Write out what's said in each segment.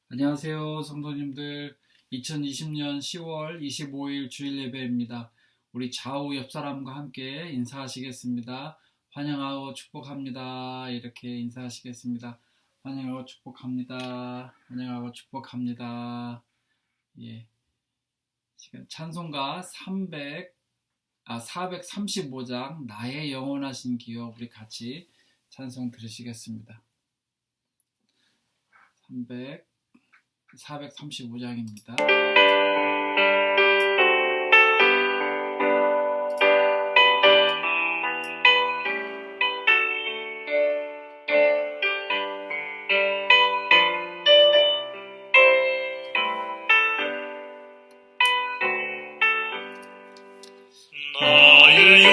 안녕하세요, 성도님들. 2020년 10월 25일 주일 예배입니다. 우리 좌우 옆 사람과 함께 인사하시겠습니다. 환영하고 축복합니다. 이렇게 인사하시겠습니다. 환영하고 축복합니다. 환영하고 축복합니다. 예. 지금 찬송가 435장 나의 영원하신 기여 우리 같이 찬송 들으시겠습니다. 435장입니다. 나의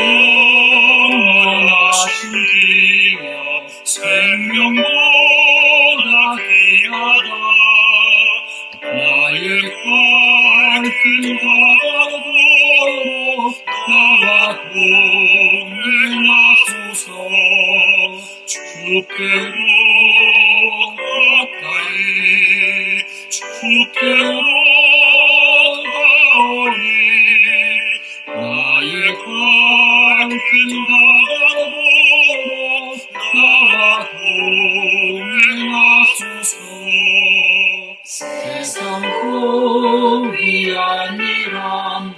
영원하신 기여 생명보다 귀하다. 나의 밝은 바다로 나와 동행하소서. 주께로 가까이 주께로 가오니 나의 밝은 바다로 나와 동행하소서. 세상 후이 아니란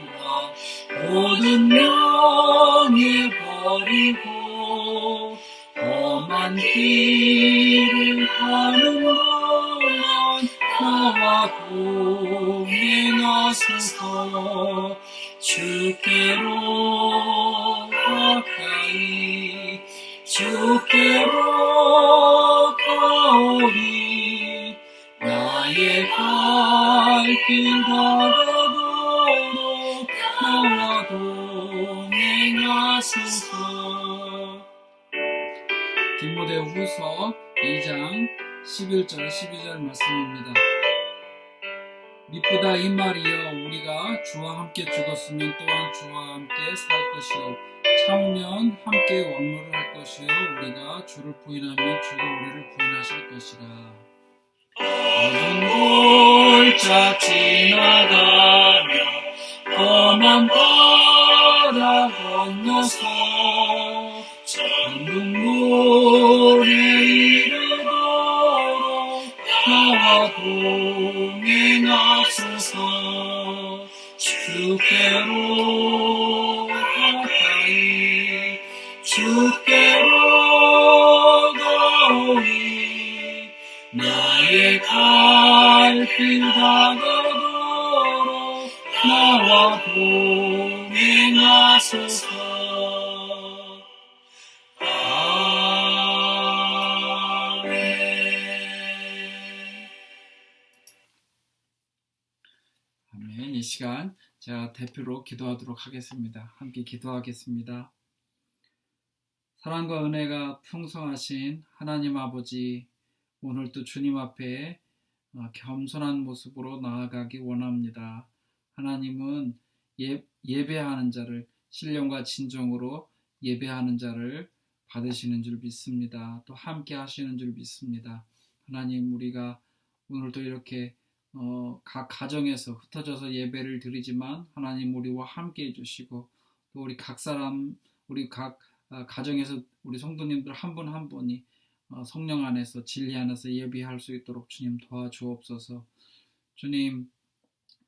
모든 명예 버리고 험한 길을 가는 동안 나와 동행하소서. 주께로 가까이 주께로 가오리 나의 밝은 바다로 나와 동행하소서. 디모데후서 2장 11절 12절 말씀입니다. 미쁘다 이 말이여 우리가 주와 함께 죽었으면 또한 주와 함께 살 것이요 참으면 함께 왕노를 할 것이요 우리가 주를 부인하면 주도 우리를 부인하실 것이라. 어두운 골짜 지나가며 험한 바다 건너서 천둥물에 이르도록 나와 동행하소서. 주께로 가까이 주께로 가오니 나의 밝은 바다로 나와 동행하소서. 아멘. 이 시간 제가 대표로 기도하도록 하겠습니다. 함께 기도하겠습니다. 사랑과 은혜가 풍성하신 하나님 아버지, 오늘도 주님 앞에 겸손한 모습으로 나아가기 원합니다. 하나님은 예배하는 자를 신령과 진정으로 예배하는 자를 받으시는 줄 믿습니다. 또 함께 하시는 줄 믿습니다. 하나님, 우리가 오늘도 이렇게 각 가정에서 흩어져서 예배를 드리지만 하나님 우리와 함께 해주시고 또 우리 각 사람 우리 각 가정에서 우리 성도님들 한 분 한 분이 성령 안에서 진리 안에서 예배할 수 있도록 주님 도와주옵소서. 주님,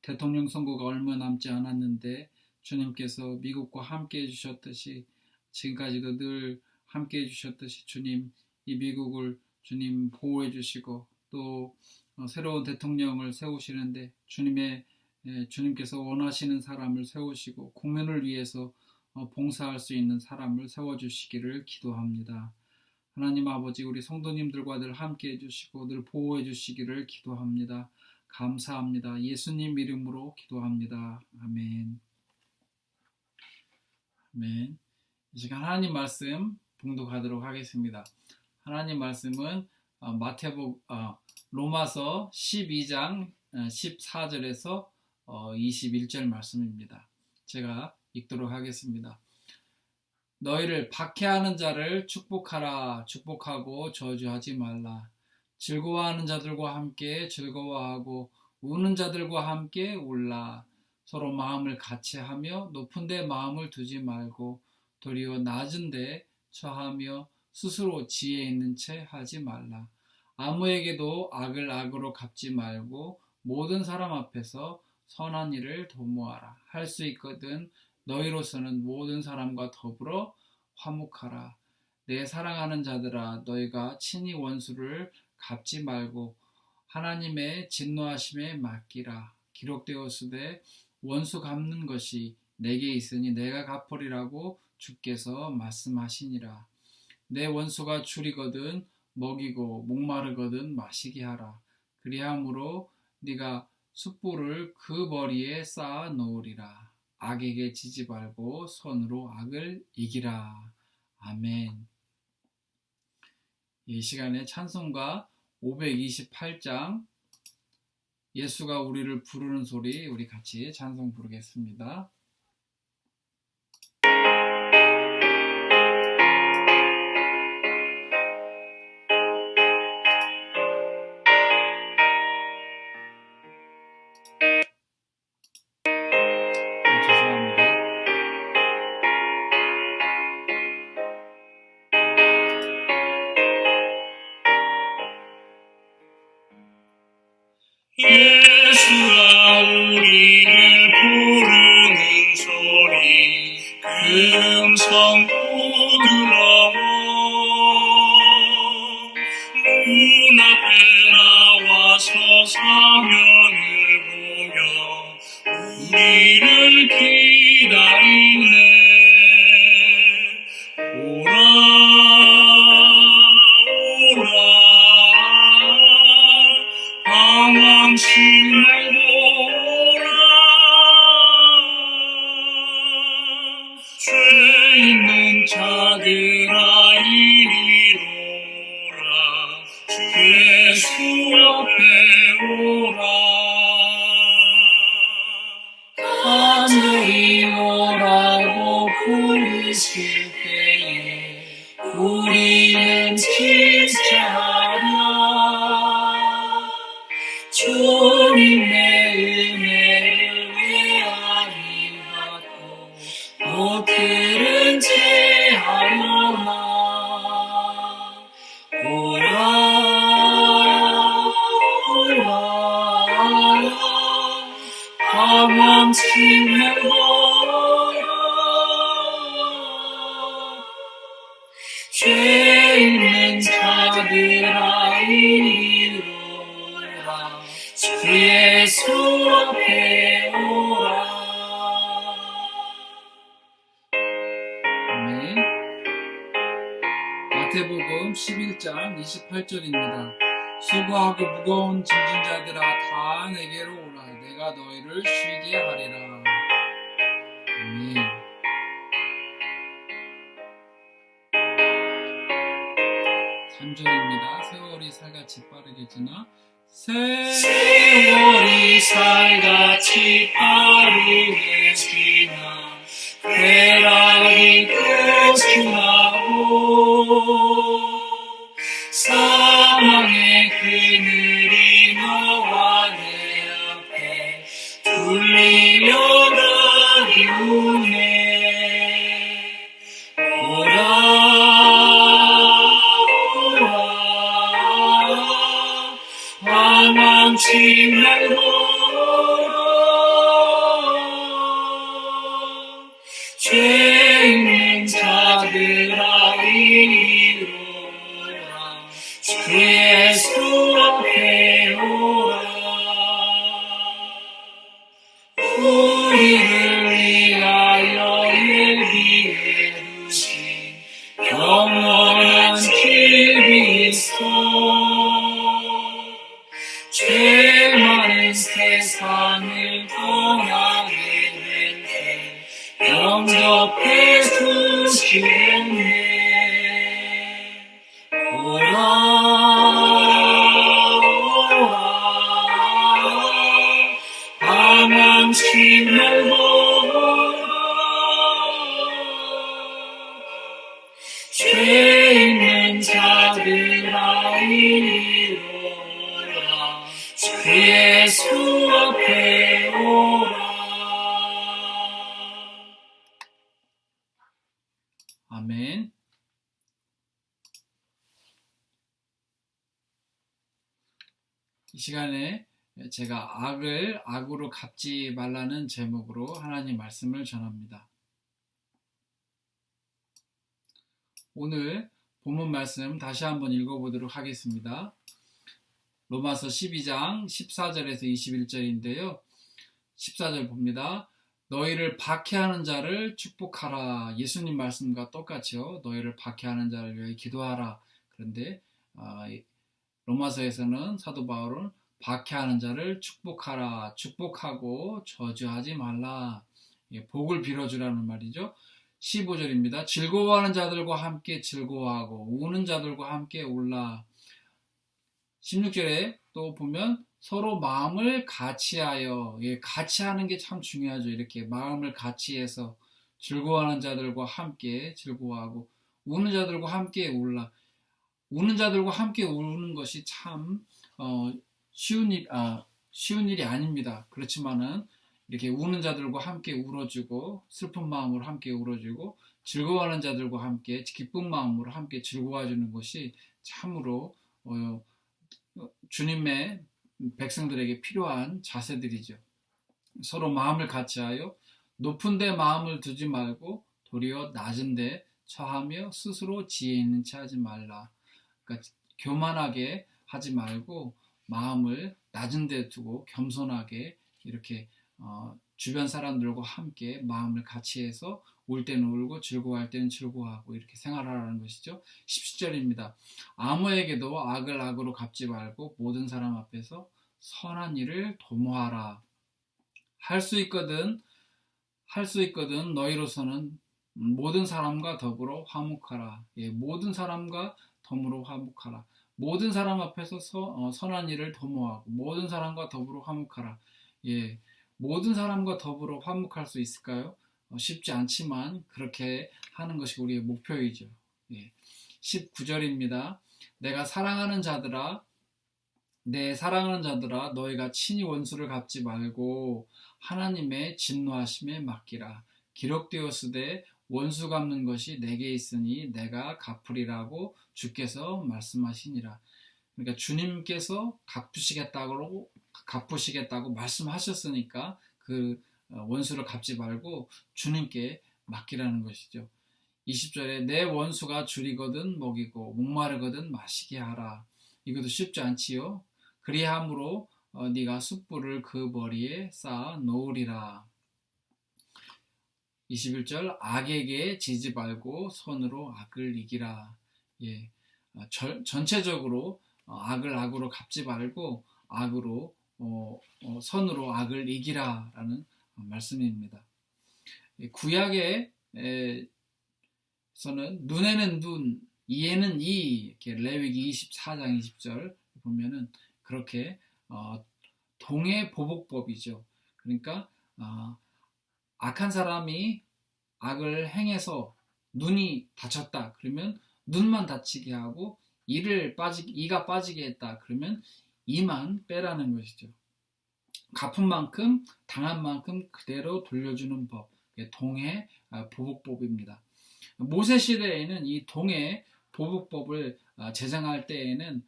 대통령 선거가 얼마 남지 않았는데 주님께서 미국과 함께 해주셨듯이 지금까지도 늘 함께 해주셨듯이 주님 이 미국을 주님 보호해 주시고 또 새로운 대통령을 세우시는데 주님께서 원하시는 사람을 세우시고 국민을 위해서 봉사할 수 있는 사람을 세워주시기를 기도합니다. 하나님 아버지, 우리 성도님들과 늘 함께 해주시고 늘 보호해 주시기를 기도합니다. 감사합니다. 예수님 이름으로 기도합니다. 아멘. 아멘. 이 시간 하나님 말씀 봉독하도록 하겠습니다. 하나님 말씀은 로마서 12장 14절에서 21절 말씀입니다. 제가 읽도록 하겠습니다. 너희를 박해하는 자를 축복하라. 축복하고 저주하지 말라. 즐거워하는 자들과 함께 즐거워하고 우는 자들과 함께 울라. 서로 마음을 같이하며 높은 데 마음을 두지 말고 도리어 낮은 데 처하며 스스로 지혜 있는 채 하지 말라. 아무에게도 악을 악으로 갚지 말고 모든 사람 앞에서 선한 일을 도모하라. 할 수 있거든 너희로서는 모든 사람과 더불어 화목하라. 내 사랑하는 자들아, 너희가 친히 원수를 갚지 말고 하나님의 진노하심에 맡기라. 기록되었으되 원수 갚는 것이 내게 있으니 내가 갚으리라고 주께서 말씀하시니라. 내 원수가 줄이거든 먹이고 목마르거든 마시게 하라. 그리함으로 네가 숯불을 그 머리에 쌓아 놓으리라. 악에게 지지 말고 손으로 악을 이기라. 아멘. 이 시간에 찬송가 528장 예수가 우리를 부르는 소리, 우리 같이 찬송 부르겠습니다. 죄송합니다. 예수가 우리를 부르는 소리 그 음성도 들어오 문 앞에 나와서 사명을 보여 우리를 기다리네 오라 오라 방황치 말고 오라 죄 있는 자들아 이리로 오라 주 예수 앞에 오라 간절히 오라고 부르실 때에 우리는 지체하랴 주님의 은혜를 외아리 받고 못 들은 채 하려나 오라 오라 방황치 말고 오라 죄 있는 자들아 이리로 오라 주 예수 앞에 오라 아멘. 마태복음 11장 28절입니다. 수고하고 무거운 짐진 자들아 다 내게로 오라. 내가 너희를 쉬게 하리라. 아멘. 3절입니다. 세월이 살같이 빠르게 지나 세월이 살같이 빠르게 지나 쾌락이 끝이 나고 사망의 그늘이 너와 내 앞에 둘리려다기 우네 오라 방황치 말고 오라 죄 있는 자들아 이리로 오라 주 예수 앞에 오라 우리를 위하여 예비해 두신 영원한 길이 있어 죄 많은 세상을 떠나게 될 때 영접해 주시겠네 오라 오라 방황치 말고 오라 죄 있는 자들아 이리로 주 예수 앞에 오라. 아멘. 이 시간에 제가 악을 악으로 갚지 말라는 제목으로 하나님 말씀을 전합니다. 오늘 본문 말씀 다시 한번 읽어보도록 하겠습니다. 로마서 12장 14절에서 21절인데요. 14절 봅니다. 너희를 박해하는 자를 축복하라. 예수님 말씀과 똑같죠. 너희를 박해하는 자를 위해 기도하라. 그런데 로마서에서는 사도 바울은 박해하는 자를 축복하라. 축복하고 저주하지 말라. 복을 빌어주라는 말이죠. 15절입니다. 즐거워하는 자들과 함께 즐거워하고 우는 자들과 함께 울라. 16절에 또 보면 서로 마음을 같이하여, 같이 하는 게 참 중요하죠. 이렇게 마음을 같이해서 즐거워하는 자들과 함께 즐거워하고 우는 자들과 함께 울라. 우는 자들과 함께 우는 것이 참 쉬운 일이 아닙니다. 그렇지만은 이렇게 우는 자들과 함께 울어주고 슬픈 마음으로 함께 울어주고 즐거워하는 자들과 함께 기쁜 마음으로 함께 즐거워해주는 것이 참으로 주님의 백성들에게 필요한 자세들이죠. 서로 마음을 같이하여 높은 데 마음을 두지 말고 도리어 낮은 데 처하며 스스로 지혜 있는 체 하지 말라. 그러니까 교만하게 하지 말고 마음을 낮은 데 두고 겸손하게 이렇게 주변 사람들과 함께 마음을 같이 해서 울 때는 울고 즐거워할 때는 즐거워하고 이렇게 생활하라는 것이죠. 17절입니다. 아무에게도 악을 악으로 갚지 말고 모든 사람 앞에서 선한 일을 도모하라. 할 수 있거든 너희로서는 모든 사람과 더불어 화목하라. 모든 사람과 더불어 화목하라. 모든 사람 앞에서 선한 일을 도모하고 모든 사람과 더불어 화목하라. 모든 사람과 더불어 화목할 수 있을까요? 쉽지 않지만 그렇게 하는 것이 우리의 목표이죠. 19절입니다. 내 사랑하는 자들아 너희가 친히 원수를 갚지 말고 하나님의 진노하심에 맡기라. 기록되었으되 원수 갚는 것이 내게 있으니 내가 갚으리라고 주께서 말씀하시니라. 그러니까 주님께서 갚으시겠다고 말씀하셨으니까 그 원수를 갚지 말고 주님께 맡기라는 것이죠. 20절에 내 원수가 줄이거든 먹이고 목마르거든 마시게 하라. 이것도 쉽지 않지요. 그리함으로 네가 숯불을 그 머리에 쌓아 놓으리라. 21절 악에게 지지 말고 선으로 악을 이기라. 전체적으로 악을 악으로 갚지 말고 악으로 선으로 악을 이기라라는 말씀입니다. 구약에서는 눈에는 눈, 이에는 이, 이렇게 레위기 24장 20절 보면은 그렇게 동해 보복법이죠. 그러니까 악한 사람이 악을 행해서 눈이 다쳤다. 그러면 눈만 다치게 하고 이가 빠지게 했다. 그러면 이만 빼라는 것이죠. 갚은 만큼 당한 만큼 그대로 돌려주는 법. 동해 보복법입니다. 모세 시대에는 이 동해 보복법을 제정할 때에는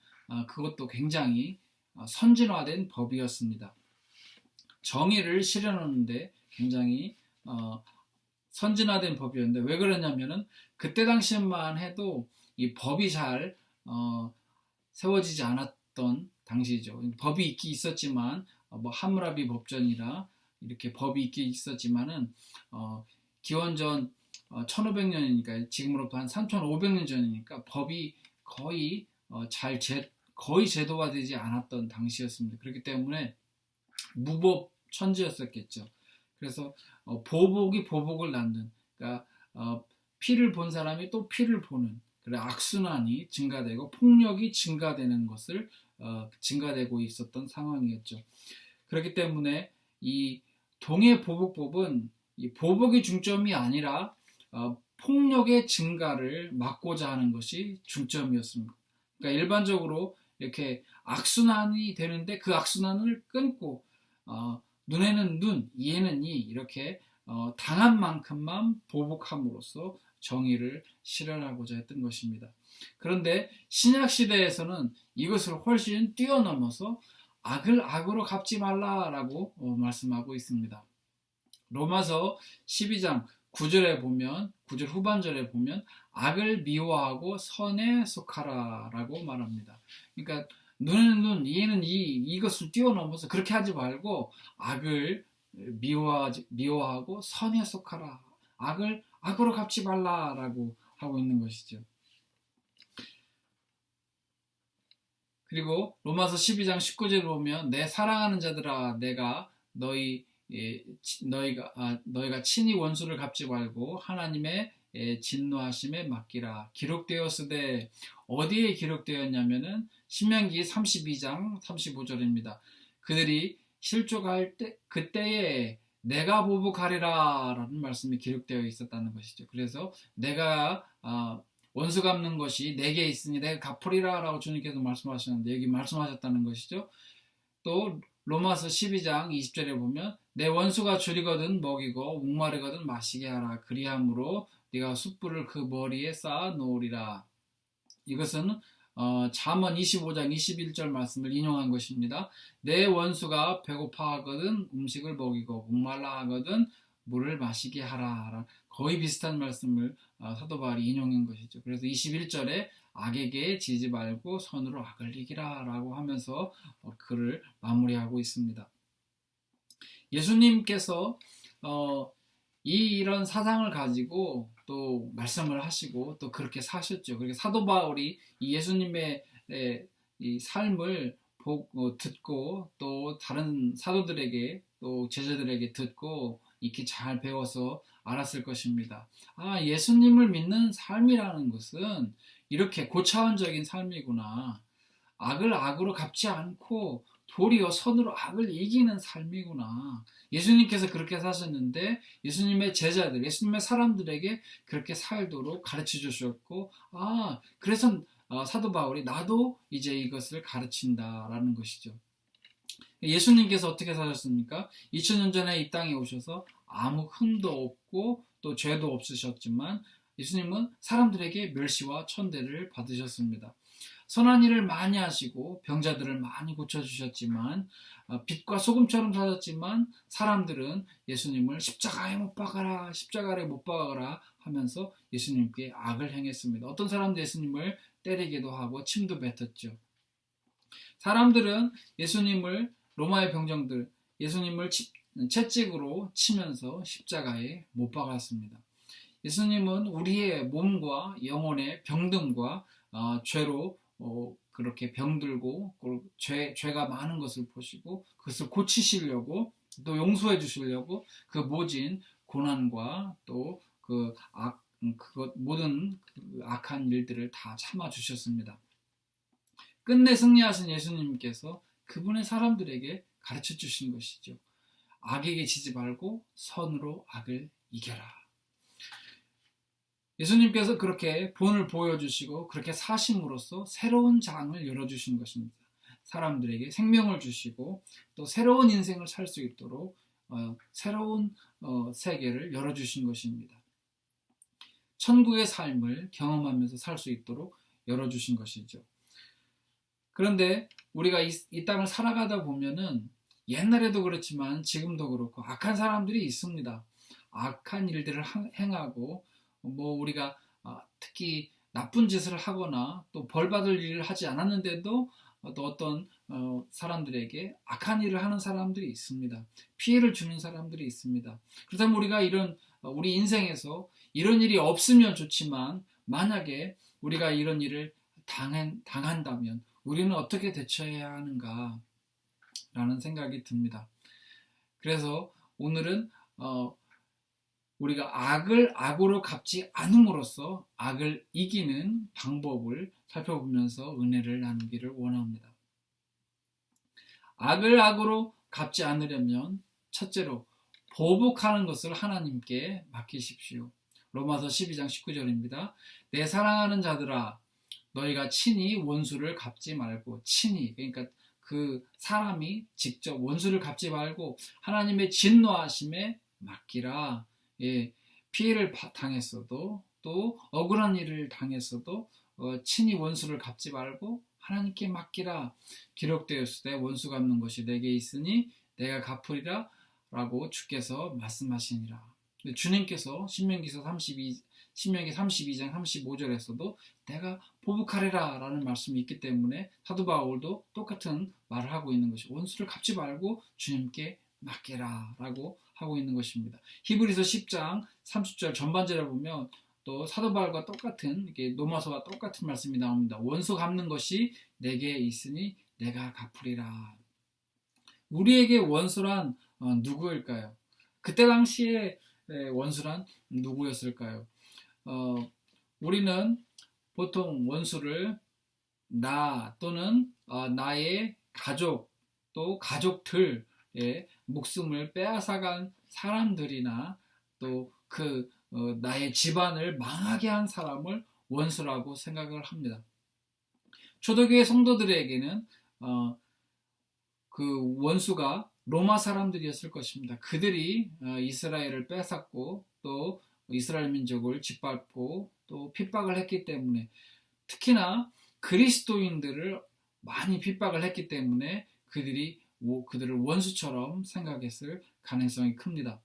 그것도 굉장히 선진화된 법이었습니다. 정의를 실현하는데 굉장히 선진화된 법이었는데 왜 그러냐면은 그때 당시만 해도 이 법이 잘 세워지지 않았던 당시죠. 법이 있긴 있었지만 함무라비 법전이라 이렇게 법이 있긴 있었지만은 기원전 1500년이니까 지금으로부터 한 3500년 전이니까 법이 거의 거의 제도화되지 않았던 당시였습니다. 그렇기 때문에 무법천지였었겠죠. 그래서 보복이 보복을 낳는, 그러니까 피를 본 사람이 또 피를 보는, 그래 악순환이 증가되고 폭력이 증가되는 것을 증가되고 있었던 상황이었죠. 그렇기 때문에 이 동해 보복법은 이 보복의 중점이 아니라 폭력의 증가를 막고자 하는 것이 중점이었습니다. 그러니까 일반적으로 이렇게 악순환이 되는데 그 악순환을 끊고 눈에는 눈, 이에는 이 이렇게 당한 만큼만 보복함으로써 정의를 실현하고자 했던 것입니다. 그런데 신약 시대에서는 이것을 훨씬 뛰어넘어서 악을 악으로 갚지 말라라고 말씀하고 있습니다. 로마서 12장 9절에 보면 9절 후반절에 보면 악을 미워하고 선에 속하라라고 말합니다. 그러니까 눈에는 눈, 이에는 이것을 뛰어넘어서 그렇게 하지 말고 악을 미워하고 선에 속하라. 악을 악으로 갚지 말라라고 하고 있는 것이죠. 그리고 로마서 12장 19절에 보면 내 사랑하는 자들아 내가 너희가 친히 원수를 갚지 말고 하나님의 진노하심에 맡기라. 기록되었으되 어디에 기록되었냐면은 신명기 32장 35절입니다. 그들이 실족할 때 그때에 내가 보복하리라 라는 말씀이 기록되어 있었다는 것이죠. 그래서 내가 원수 갚는 것이 내게 있으니 내가 갚으리라 라고 주님께서 말씀하셨는데 여기 말씀하셨다는 것이죠. 또 로마서 12장 20절에 보면 내 원수가 줄이거든 먹이고 목마르거든 마시게 하라. 그리함으로 네가 숯불을 그 머리에 쌓아 놓으리라. 이것은 잠언 25장 21절 말씀을 인용한 것입니다. 내 원수가 배고파하거든 음식을 먹이고 목말라 하거든 물을 마시게 하라. 거의 비슷한 말씀을 사도 바울이 인용한 것이죠. 그래서 21절에 악에게 지지 말고 선으로 악을 이기라 라고 하면서 글을 마무리하고 있습니다. 예수님께서 이런 사상을 가지고 또 말씀을 하시고 또 그렇게 사셨죠. 그리고 사도 바울이 이 예수님의 이 삶을 듣고 또 다른 사도들에게 또 제자들에게 듣고 익히 잘 배워서 알았을 것입니다. 예수님을 믿는 삶이라는 것은 이렇게 고차원적인 삶이구나. 악을 악으로 갚지 않고 도리어 선으로 악을 이기는 삶이구나. 예수님께서 그렇게 사셨는데 예수님의 제자들, 예수님의 사람들에게 그렇게 살도록 가르쳐 주셨고 그래서 사도 바울이 나도 이제 이것을 가르친다라는 것이죠. 예수님께서 어떻게 사셨습니까? 2000년 전에 이 땅에 오셔서 아무 흠도 없고 또 죄도 없으셨지만 예수님은 사람들에게 멸시와 천대를 받으셨습니다. 선한 일을 많이 하시고 병자들을 많이 고쳐주셨지만 빛과 소금처럼 사셨지만 사람들은 예수님을 십자가에 못 박아라 하면서 예수님께 악을 행했습니다. 어떤 사람도 예수님을 때리기도 하고 침도 뱉었죠. 사람들은 예수님을 로마의 병정들 예수님을 채찍으로 치면서 십자가에 못 박았습니다. 예수님은 우리의 몸과 영혼의 병듦과 죄로 그렇게 병들고 죄가 많은 것을 보시고 그것을 고치시려고 또 용서해 주시려고 그 모진 고난과 또 모든 악한 일들을 다 참아 주셨습니다. 끝내 승리하신 예수님께서 그분의 사람들에게 가르쳐 주신 것이죠. 악에게 지지 말고 선으로 악을 이겨라. 예수님께서 그렇게 본을 보여주시고 그렇게 사심으로써 새로운 장을 열어주신 것입니다. 사람들에게 생명을 주시고 또 새로운 인생을 살 수 있도록 새로운 세계를 열어주신 것입니다. 천국의 삶을 경험하면서 살 수 있도록 열어주신 것이죠. 그런데 우리가 이 땅을 살아가다 보면은 옛날에도 그렇지만 지금도 그렇고 악한 사람들이 있습니다. 악한 일들을 행하고 우리가 특히 나쁜 짓을 하거나 또 벌받을 일을 하지 않았는데도 또 어떤 사람들에게 악한 일을 하는 사람들이 있습니다. 피해를 주는 사람들이 있습니다. 그렇다면 우리가 우리 인생에서 이런 일이 없으면 좋지만 만약에 우리가 이런 일을 당한다면 우리는 어떻게 대처해야 하는가 라는 생각이 듭니다. 그래서 오늘은 우리가 악을 악으로 갚지 않음으로써 악을 이기는 방법을 살펴보면서 은혜를 나누기를 원합니다. 악을 악으로 갚지 않으려면 첫째로 보복하는 것을 하나님께 맡기십시오. 로마서 12장 19절입니다. 내 사랑하는 자들아 너희가 친히 원수를 갚지 말고, 친히, 그러니까 그 사람이 직접 원수를 갚지 말고 하나님의 진노하심에 맡기라. 예, 피해를 당했어도 또 억울한 일을 당했어도 친히 원수를 갚지 말고 하나님께 맡기라. 기록되었을 때 원수 갚는 것이 내게 있으니 내가 갚으리라 라고 주께서 말씀하시니라. 주님께서 신명기 32장 35절에서도 내가 보복하리라 라는 말씀이 있기 때문에 사도 바울도 똑같은 말을 하고 있는 것이, 원수를 갚지 말고 주님께 맡기라 라고 하고 있는 것입니다. 히브리서 10장 30절 전반절에 보면 또 사도 바울과 똑같은, 이게 로마서와 똑같은 말씀이 나옵니다. 원수 갚는 것이 내게 있으니 내가 갚으리라. 우리에게 원수란 누구일까요? 그때 당시에 원수란 누구였을까요? 우리는 보통 원수를 나 또는 나의 가족, 또 가족들의 목숨을 빼앗아간 사람들이나 또 나의 집안을 망하게 한 사람을 원수라고 생각을 합니다. 초대교회 성도들에게는 그 원수가 로마 사람들이었을 것입니다. 그들이 이스라엘을 뺏었고 또 이스라엘 민족을 짓밟고 또 핍박을 했기 때문에, 특히나 그리스도인들을 많이 핍박을 했기 때문에 그들을 원수처럼 생각했을 가능성이 큽니다.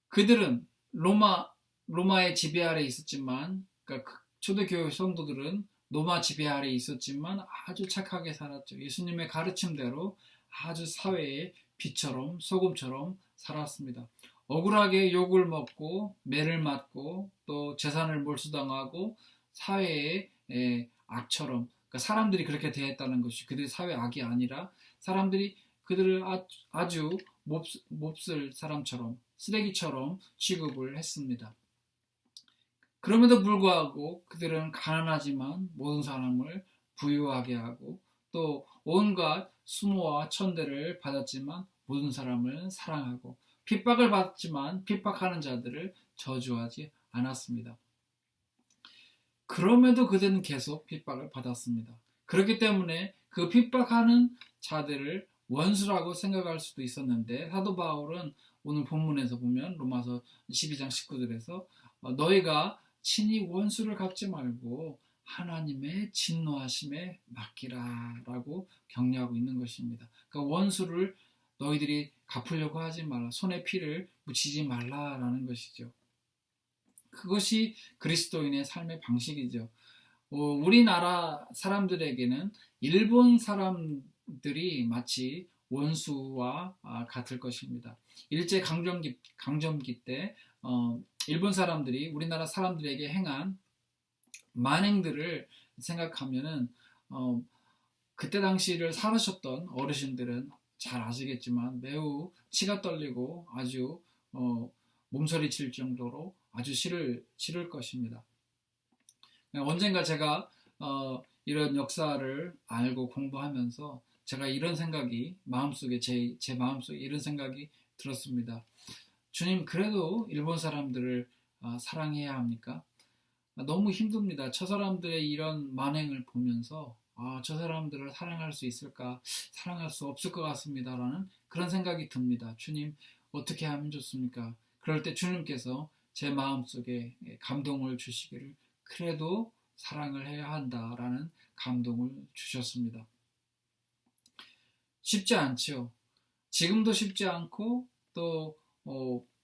그들은 로마의 지배 아래 있었지만, 그러니까 초대교회 성도들은 로마 지배 아래 있었지만 아주 착하게 살았죠. 예수님의 가르침대로 아주 사회의 빛처럼 소금처럼 살았습니다. 억울하게 욕을 먹고 매를 맞고 또 재산을 몰수당하고 사회의 악처럼, 그러니까 사람들이 그렇게 대했다는 것이 그들이 사회 악이 아니라 사람들이 그들을 아주 몹쓸 사람처럼, 쓰레기처럼 취급을 했습니다. 그럼에도 불구하고 그들은 가난하지만 모든 사람을 부유하게 하고 또 온갖 수모와 천대를 받았지만 모든 사람을 사랑하고, 핍박을 받았지만 핍박하는 자들을 저주하지 않았습니다. 그럼에도 그들은 계속 핍박을 받았습니다. 그렇기 때문에 그 핍박하는 자들을 원수라고 생각할 수도 있었는데, 사도 바울은 오늘 본문에서 보면 로마서 12장 19절에서 너희가 친히 원수를 갚지 말고 하나님의 진노하심에 맡기라 라고 격려하고 있는 것입니다. 그러니까 원수를 너희들이 갚으려고 하지 말라, 손에 피를 묻히지 말라라는 것이죠. 그것이 그리스도인의 삶의 방식이죠. 우리나라 사람들에게는 일본 사람들이 마치 원수와 같을 것입니다. 일제 강점기 때 일본 사람들이 우리나라 사람들에게 행한 만행들을 생각하면은 그때 당시를 살으셨던 어르신들은 잘 아시겠지만 매우 치가 떨리고 아주 몸서리 칠 정도로 아주 싫을 것입니다. 언젠가 제가 이런 역사를 알고 공부하면서 제가 이런 생각이 마음속에 제 마음속에 이런 생각이 들었습니다. 주님, 그래도 일본 사람들을 사랑해야 합니까? 너무 힘듭니다. 저 사람들의 이런 만행을 보면서 저 사람들을 사랑할 수 있을까? 사랑할 수 없을 것 같습니다라는 그런 생각이 듭니다. 주님, 어떻게 하면 좋습니까? 그럴 때 주님께서 제 마음속에 감동을 주시기를, 그래도 사랑을 해야 한다라는 감동을 주셨습니다. 쉽지 않죠. 지금도 쉽지 않고 또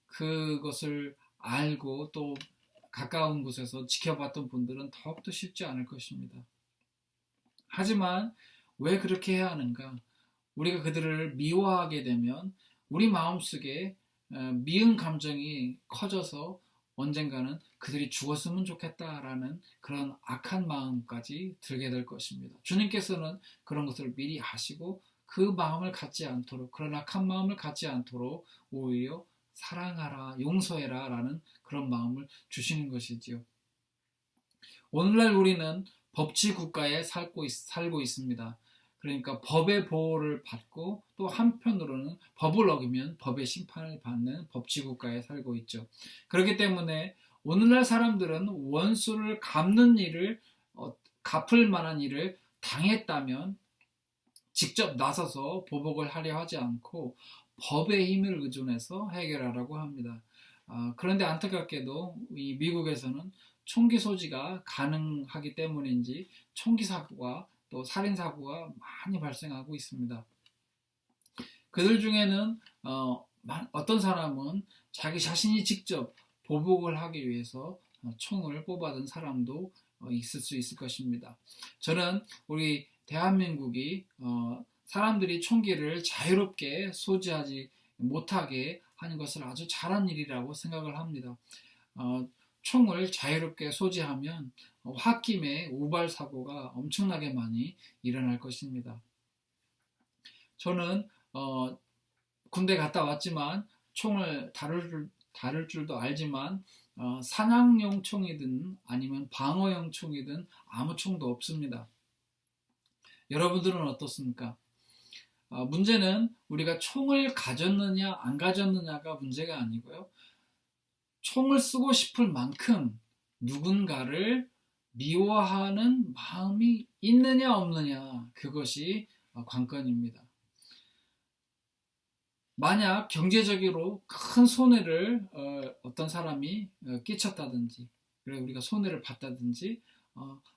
그것을 알고 또 가까운 곳에서 지켜봤던 분들은 더욱더 쉽지 않을 것입니다. 하지만 왜 그렇게 해야 하는가? 우리가 그들을 미워하게 되면 우리 마음속에 미운 감정이 커져서 언젠가는 그들이 죽었으면 좋겠다라는 그런 악한 마음까지 들게 될 것입니다. 주님께서는 그런 것을 미리 아시고 그 마음을 갖지 않도록, 그런 악한 마음을 갖지 않도록 오히려 사랑하라, 용서해라 라는 그런 마음을 주시는 것이지요. 오늘날 우리는 법치 국가에 살고 있습니다. 그러니까 법의 보호를 받고 또 한편으로는 법을 어기면 법의 심판을 받는 법치 국가에 살고 있죠. 그렇기 때문에 오늘날 사람들은 원수를 갚는 일을 갚을 만한 일을 당했다면 직접 나서서 보복을 하려 하지 않고 법의 힘을 의존해서 해결하라고 합니다. 그런데 안타깝게도 이 미국에서는 총기 소지가 가능하기 때문인지 총기 사고가 또 살인 사고가 많이 발생하고 있습니다. 그들 중에는 어떤 사람은 자기 자신이 직접 보복을 하기 위해서 총을 뽑아든 사람도 있을 수 있을 것입니다. 저는 우리 대한민국이 사람들이 총기를 자유롭게 소지하지 못하게 하는 것을 아주 잘한 일이라고 생각을 합니다. 총을 자유롭게 소지하면 홧김에 우발 사고가 엄청나게 많이 일어날 것입니다. 저는 군대 갔다 왔지만 총을 다룰 줄도 알지만 사냥용 총이든 아니면 방어용 총이든 아무 총도 없습니다. 여러분들은 어떻습니까? 문제는 우리가 총을 가졌느냐 안 가졌느냐가 문제가 아니고요. 총을 쓰고 싶을 만큼 누군가를 미워하는 마음이 있느냐 없느냐, 그것이 관건입니다. 만약 경제적으로 큰 손해를 어떤 사람이 끼쳤다든지, 그래 우리가 손해를 봤다든지,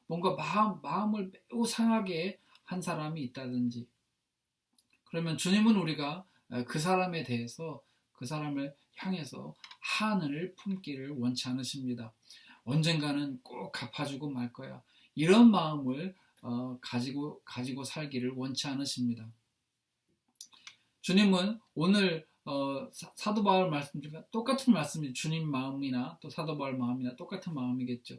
뭔가 마음을 매우 상하게 한 사람이 있다든지, 그러면 주님은 우리가 그 사람에 대해서, 그 사람을 향해서 한을 품기를 원치 않으십니다. 언젠가는 꼭 갚아주고 말 거야, 이런 마음을 가지고 살기를 원치 않으십니다. 주님은 오늘 사도 바울 말씀 중에 똑같은 말씀이, 주님 마음이나 또 사도 바울 마음이나 똑같은 마음이겠죠.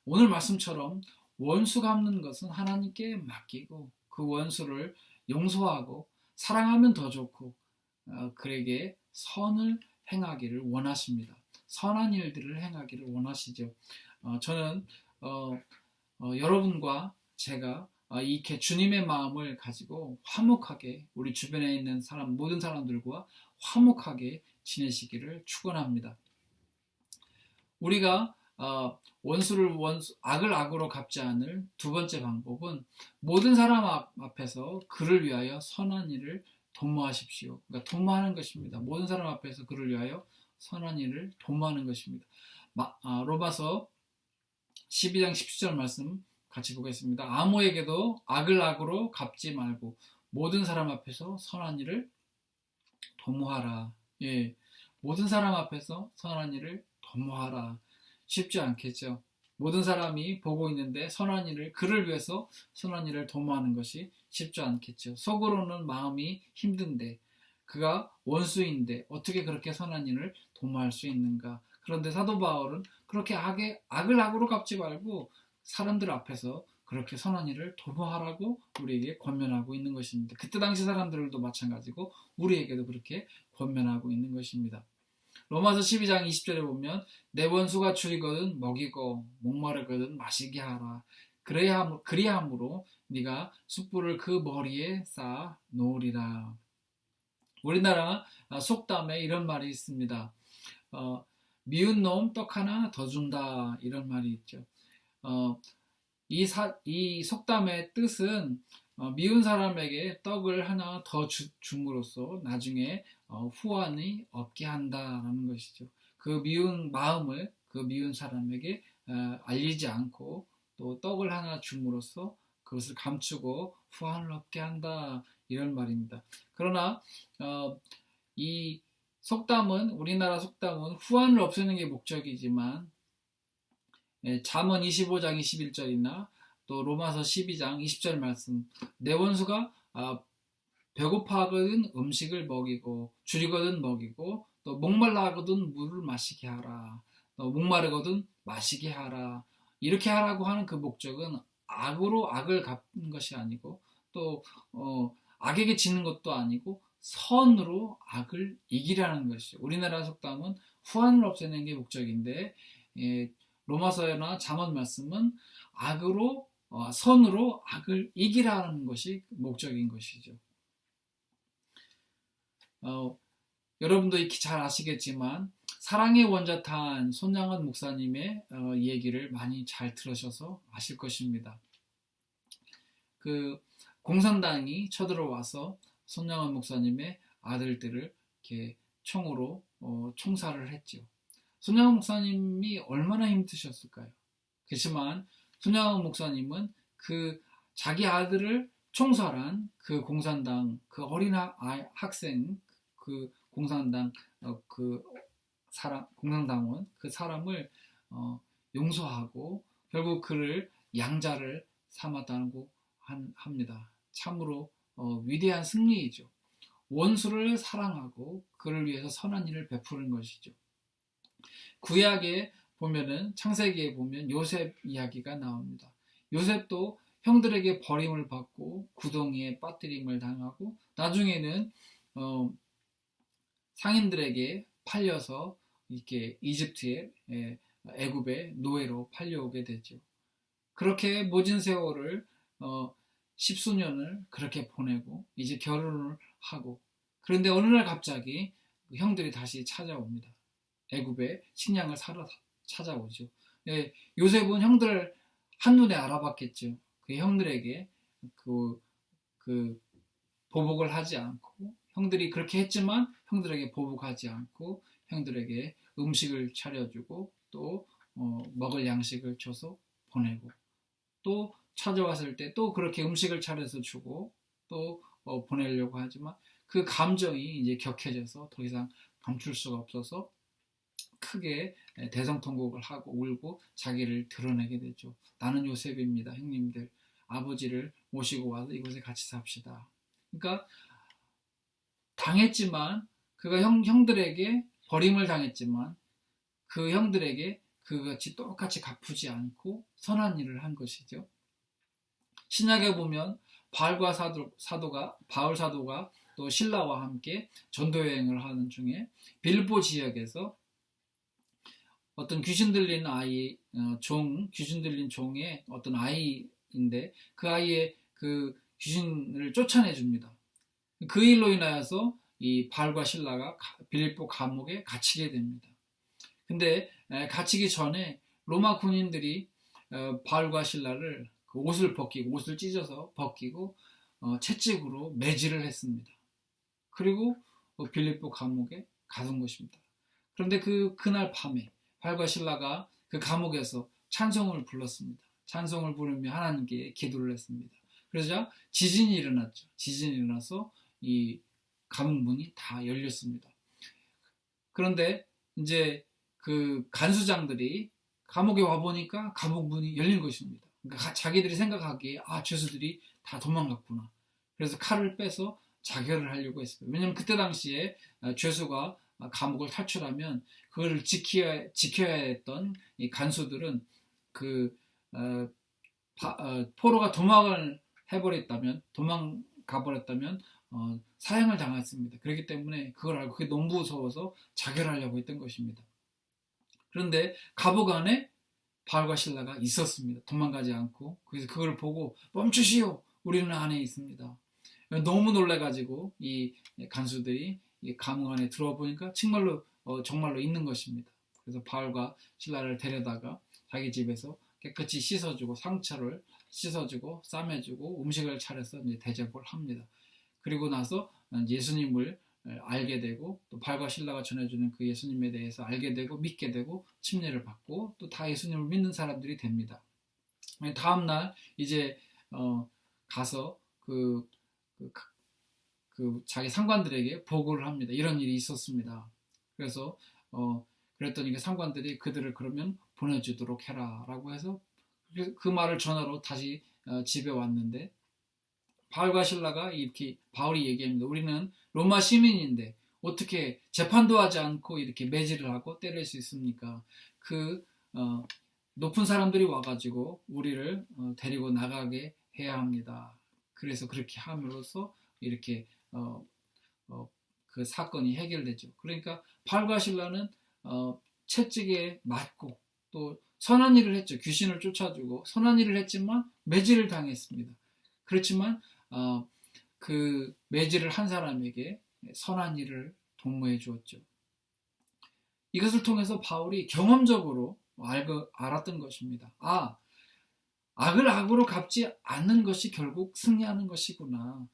오늘 말씀처럼 원수 갚는 것은 하나님께 맡기고 그 원수를 용서하고 사랑하면 더 좋고 그에게 선을 행하기를 원하십니다. 선한 일들을 행하기를 원하시죠. 저는 여러분과 제가 이렇게 주님의 마음을 가지고 화목하게 우리 주변에 있는 모든 사람들과 화목하게 지내시기를 축원합니다. 우리가 악을 악으로 갚지 않을 두 번째 방법은 모든 사람 앞에서 그를 위하여 선한 일을 도모하십시오. 그러니까 도모하는 것입니다. 모든 사람 앞에서 그를 위하여 선한 일을 도모하는 것입니다. 로마서 12장 17절 말씀 같이 보겠습니다. 아무에게도 악을 악으로 갚지 말고 모든 사람 앞에서 선한 일을 도모하라. 예, 모든 사람 앞에서 선한 일을 도모하라. 쉽지 않겠죠. 모든 사람이 보고 있는데 그를 위해서 선한 일을 도모하는 것이 쉽지 않겠죠. 속으로는 마음이 힘든데, 그가 원수인데 어떻게 그렇게 선한 일을 도모할 수 있는가. 그런데 사도 바울은 그렇게 악을 악으로 갚지 말고 사람들 앞에서 그렇게 선한 일을 도모하라고 우리에게 권면하고 있는 것입니다. 그때 당시 사람들도 마찬가지고 우리에게도 그렇게 권면하고 있는 것입니다. 로마서 12장 20절에 보면 내 원수가 줄이거든 먹이고 목마르거든 마시게 하라. 그리함으로 네가 숯불을 그 머리에 쌓아 놓으리라. 우리나라 속담에 이런 말이 있습니다. 미운 놈 떡 하나 더 준다, 이런 말이 있죠. 이 속담의 뜻은 미운 사람에게 떡을 하나 더 줌으로써 나중에 후환이 없게 한다라는 것이죠. 그 미운 마음을 그 미운 사람에게 알리지 않고 또 떡을 하나 줌으로써 그것을 감추고 후환을 얻게 한다, 이런 말입니다. 그러나 이 우리나라 속담은 후환을 없애는 게 목적이지만 잠언 25장 21절이나 또 로마서 12장 20절 말씀, 내 원수가 배고파하거든 음식을 먹이고 줄이거든 먹이고 또 목말라 하거든 물을 마시게 하라. 또 목마르거든 마시게 하라. 이렇게 하라고 하는 그 목적은 악으로 악을 갚는 것이 아니고 또 악에게 지는 것도 아니고 선으로 악을 이기라는 것이죠. 우리나라 속담은 후환을 없애는 게 목적인데 로마서나 잠언 말씀은 선으로 악을 이기라는 것이 목적인 것이죠. 여러분도 익히 잘 아시겠지만 사랑의 원자탄 손양원 목사님의 얘기를 많이 잘 들으셔서 아실 것입니다. 그 공산당이 쳐들어와서 손양원 목사님의 아들들을 이렇게 총으로 총살을 했죠. 손양원 목사님이 얼마나 힘드셨을까요? 그렇지만 손양원 목사님은 그 자기 아들을 총살한 그 공산당 그 어린 학생 그 공산당 그 사람 공산당원 그 사람을 용서하고 결국 그를 양자를 삼았다고 합니다. 참으로 위대한 승리이죠. 원수를 사랑하고 그를 위해서 선한 일을 베푸는 것이죠. 구약에 보면은 창세기에 보면 요셉 이야기가 나옵니다. 요셉도 형들에게 버림을 받고 구덩이에 빠뜨림을 당하고 나중에는 상인들에게 팔려서 이렇게 이집트의 애굽의 노예로 팔려오게 되죠. 그렇게 모진 세월을 십수년을 그렇게 보내고 이제 결혼을 하고 그런데 어느 날 갑자기 형들이 다시 찾아옵니다. 애굽의 식량을 사러 찾아오죠. 요셉은 형들을 한눈에 알아봤겠죠. 그 형들에게 그 보복을 하지 않고 형들이 그렇게 했지만 형들에게 보복하지 않고 형들에게 음식을 차려주고 또 먹을 양식을 줘서 보내고 또 찾아왔을 때 또 그렇게 음식을 차려서 주고 또 보내려고 하지만 그 감정이 이제 격해져서 더 이상 감출 수가 없어서 크게 대성통곡을 하고 울고 자기를 드러내게 되죠. 나는 요셉입니다. 형님들 아버지를 모시고 와서 이곳에 같이 삽시다. 그러니까 당했지만 그가 형들에게 버림을 당했지만 그 형들에게 그같이 똑같이 갚지 않고 선한 일을 한 것이죠. 신약에 보면 바울 사도가 또 신라와 함께 전도 여행을 하는 중에 빌보 지역에서 어떤 귀신 들린 아이 귀신 들린 종의 어떤 아이인데 그 아이의 그 귀신을 쫓아내 줍니다. 그 일로 인하여서 이 바울과 신라가 빌립보 감옥에 갇히게 됩니다. 근데 갇히기 전에 로마 군인들이 바울과 신라를 그 옷을 찢어서 벗기고 채찍으로 매질을 했습니다. 그리고 빌립보 감옥에 가둔 것입니다. 그런데 그날 밤에 바울과 신라가 그 감옥에서 찬송을 불렀습니다. 찬송을 부르며 하나님께 기도를 했습니다. 그러자 지진이 일어났죠. 지진이 일어나서 이 감옥 문이 다 열렸습니다. 그런데 이제 그 간수장들이 감옥에 와보니까 감옥 문이 열린 것입니다. 그러니까 자기들이 생각하기에 죄수들이 다 도망갔구나. 그래서 칼을 빼서 자결을 하려고 했습니다. 왜냐하면 그때 당시에 죄수가 감옥을 탈출하면 그걸 지켜야 했던 이 간수들은 포로가 도망가버렸다면 사형을 당했습니다. 그렇기 때문에 그걸 알고 그게 너무 무서워서 자결하려고 했던 것입니다. 그런데 감옥 안에 바울과 신라가 있었습니다. 도망가지 않고. 그래서 그걸 보고 멈추시오. 우리는 안에 있습니다. 너무 놀래가지고 이 간수들이 이 감옥 안에 들어와 보니까 정말로 있는 것입니다. 그래서 바울과 신라를 데려다가 자기 집에서 깨끗이 씻어주고 상처를 씻어주고 싸매주고 음식을 차려서 이제 대접을 합니다. 그리고 나서 예수님을 알게 되고 또 바울과 신라가 전해주는 그 예수님에 대해서 알게 되고 믿게 되고 침례를 받고 또 다 예수님을 믿는 사람들이 됩니다. 다음날 이제 가서 자기 상관들에게 보고를 합니다. 이런 일이 있었습니다. 그래서 그랬더니 그 상관들이 그들을 그러면 보내주도록 해라 라고 해서 그 말을 전하러 다시 집에 왔는데 바울과 신라가 이렇게 바울이 얘기합니다. 우리는 로마 시민인데 어떻게 재판도 하지 않고 이렇게 매질을 하고 때릴 수 있습니까? 높은 사람들이 와가지고 우리를 데리고 나가게 해야 합니다. 그래서 그렇게 함으로써 이렇게 그 사건이 해결되죠. 그러니까 바울과 신라는 채찍에 맞고 또 선한 일을 했죠. 귀신을 쫓아주고 선한 일을 했지만 매질을 당했습니다. 그렇지만 그 매질을 한 사람에게 선한 일을 도모해 주었죠. 이것을 통해서 바울이 경험적으로 알았던 것입니다. 악을 악으로 갚지 않는 것이 결국 승리하는 것이구나.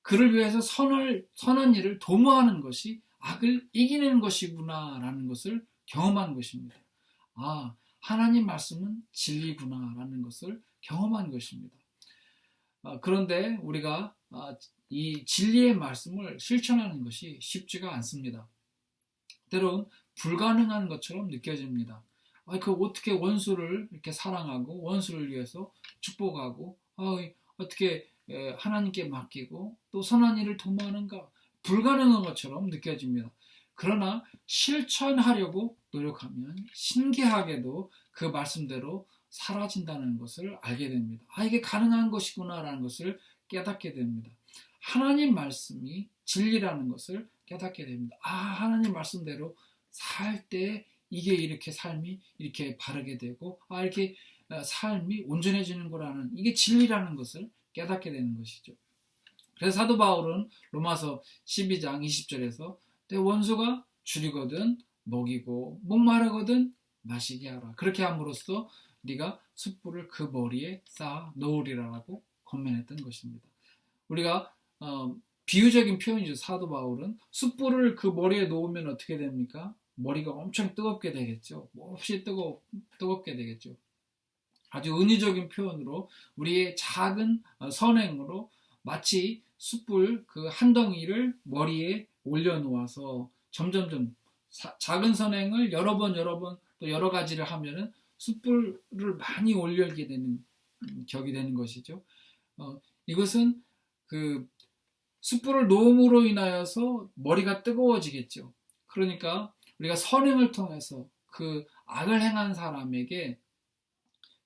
그를 위해서 선한 일을 도모하는 것이 악을 이기는 것이구나 라는 것을 경험한 것입니다. 하나님 말씀은 진리구나 라는 것을 경험한 것입니다. 그런데 우리가 이 진리의 말씀을 실천하는 것이 쉽지가 않습니다. 때론 불가능한 것처럼 느껴집니다. 어떻게 원수를 이렇게 사랑하고 원수를 위해서 축복하고 어떻게 하나님께 맡기고 또 선한 일을 도모하는가? 불가능한 것처럼 느껴집니다. 그러나 실천하려고 노력하면 신기하게도 그 말씀대로 사라진다는 것을 알게 됩니다. 이게 가능한 것이구나라는 것을 깨닫게 됩니다. 하나님 말씀이 진리라는 것을 깨닫게 됩니다. 하나님 말씀대로 살 때 이게 이렇게 삶이 이렇게 바르게 되고 이렇게 삶이 온전해지는 거라는 이게 진리라는 것을 깨닫게 되는 것이죠. 그래서 사도 바울은 로마서 12장 20절에서 내 원수가 줄이거든 먹이고 목마르거든 마시게 하라. 그렇게 함으로써 네가 숯불을 그 머리에 쌓아 놓으리라라고 권면했던 것입니다. 우리가 비유적인 표현이죠. 사도 바울은 숯불을 그 머리에 놓으면 어떻게 됩니까? 머리가 엄청 뜨겁게 되겠죠. 몹시 뜨겁게 되겠죠. 아주 은유적인 표현으로 우리의 작은 선행으로 마치 숯불 그 한 덩이를 머리에 올려놓아서 점점점 작은 선행을 여러 번 또 여러 가지를 하면은 숯불을 많이 올리게 되는 격이 되는 것이죠. 이것은 그 숯불을 놓음으로 인하여서 머리가 뜨거워지겠죠. 그러니까 우리가 선행을 통해서 그 악을 행한 사람에게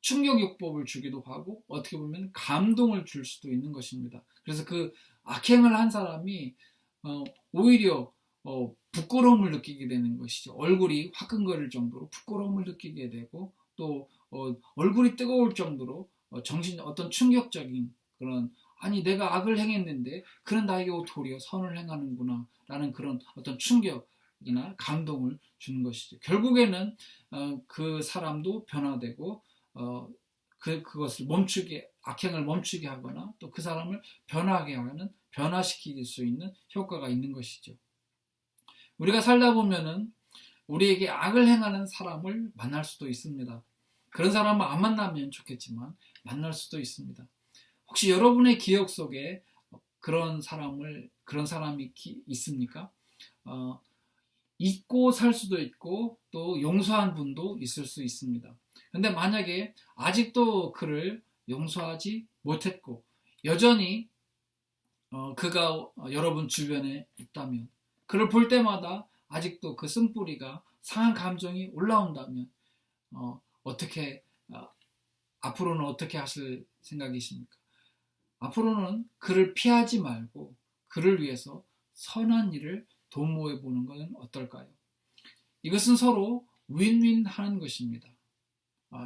충격요법을 주기도 하고 어떻게 보면 감동을 줄 수도 있는 것입니다. 그래서 그 악행을 한 사람이 오히려 부끄러움을 느끼게 되는 것이죠. 얼굴이 화끈거릴 정도로 부끄러움을 느끼게 되고 또 얼굴이 뜨거울 정도로 어떤 충격적인 그런 내가 악을 행했는데 그런 나에게 도리어 선을 행하는구나 라는 그런 어떤 충격이나 감동을 주는 것이죠. 결국에는 그 사람도 변화되고 그것을 악행을 멈추게 하거나 또 그 사람을 변화시킬 수 있는 효과가 있는 것이죠. 우리가 살다 보면은 우리에게 악을 행하는 사람을 만날 수도 있습니다. 그런 사람을 안 만나면 좋겠지만 만날 수도 있습니다. 혹시 여러분의 기억 속에 그런 사람이 있습니까? 잊고 살 수도 있고 또 용서한 분도 있을 수 있습니다. 근데 만약에 아직도 그를 용서하지 못했고 여전히 그가 여러분 주변에 있다면 그를 볼 때마다 아직도 그 쓴뿌리가 상한 감정이 올라온다면 앞으로는 어떻게 하실 생각이십니까? 앞으로는 그를 피하지 말고 그를 위해서 선한 일을 도모해 보는 것은 어떨까요? 이것은 서로 윈윈 하는 것입니다.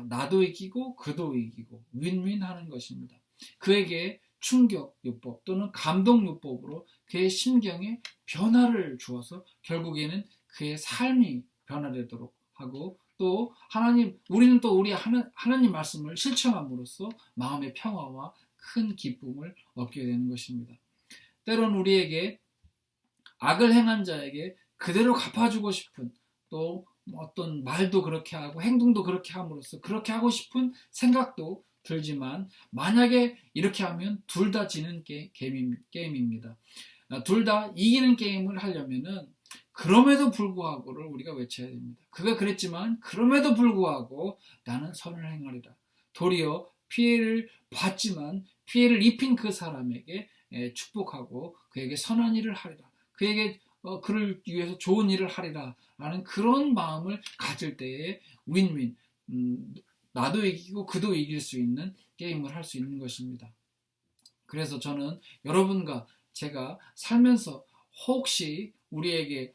나도 이기고 그도 이기고 윈윈 하는 것입니다. 그에게 충격요법 또는 감동요법으로 그의 심경에 변화를 주어서 결국에는 그의 삶이 변화되도록 하고 또 우리는 또 우리 하나님 말씀을 실천함으로써 마음의 평화와 큰 기쁨을 얻게 되는 것입니다. 때론 우리에게 악을 행한 자에게 그대로 갚아주고 싶은 또 어떤 말도 그렇게 하고 행동도 그렇게 함으로써 그렇게 하고 싶은 생각도 들지만 만약에 이렇게 하면 둘 다 지는 게임입니다. 둘 다 이기는 게임을 하려면은 그럼에도 불구하고를 우리가 외쳐야 됩니다. 그가 그랬지만 그럼에도 불구하고 나는 선을 행하리라. 도리어 피해를 받지만 피해를 입힌 그 사람에게 축복하고 그에게 선한 일을 하리라. 그에게 그를 위해서 좋은 일을 하리라 라는 그런 마음을 가질 때에 윈윈 나도 이기고 그도 이길 수 있는 게임을 할 수 있는 것입니다. 그래서 저는 여러분과 제가 살면서 혹시 우리에게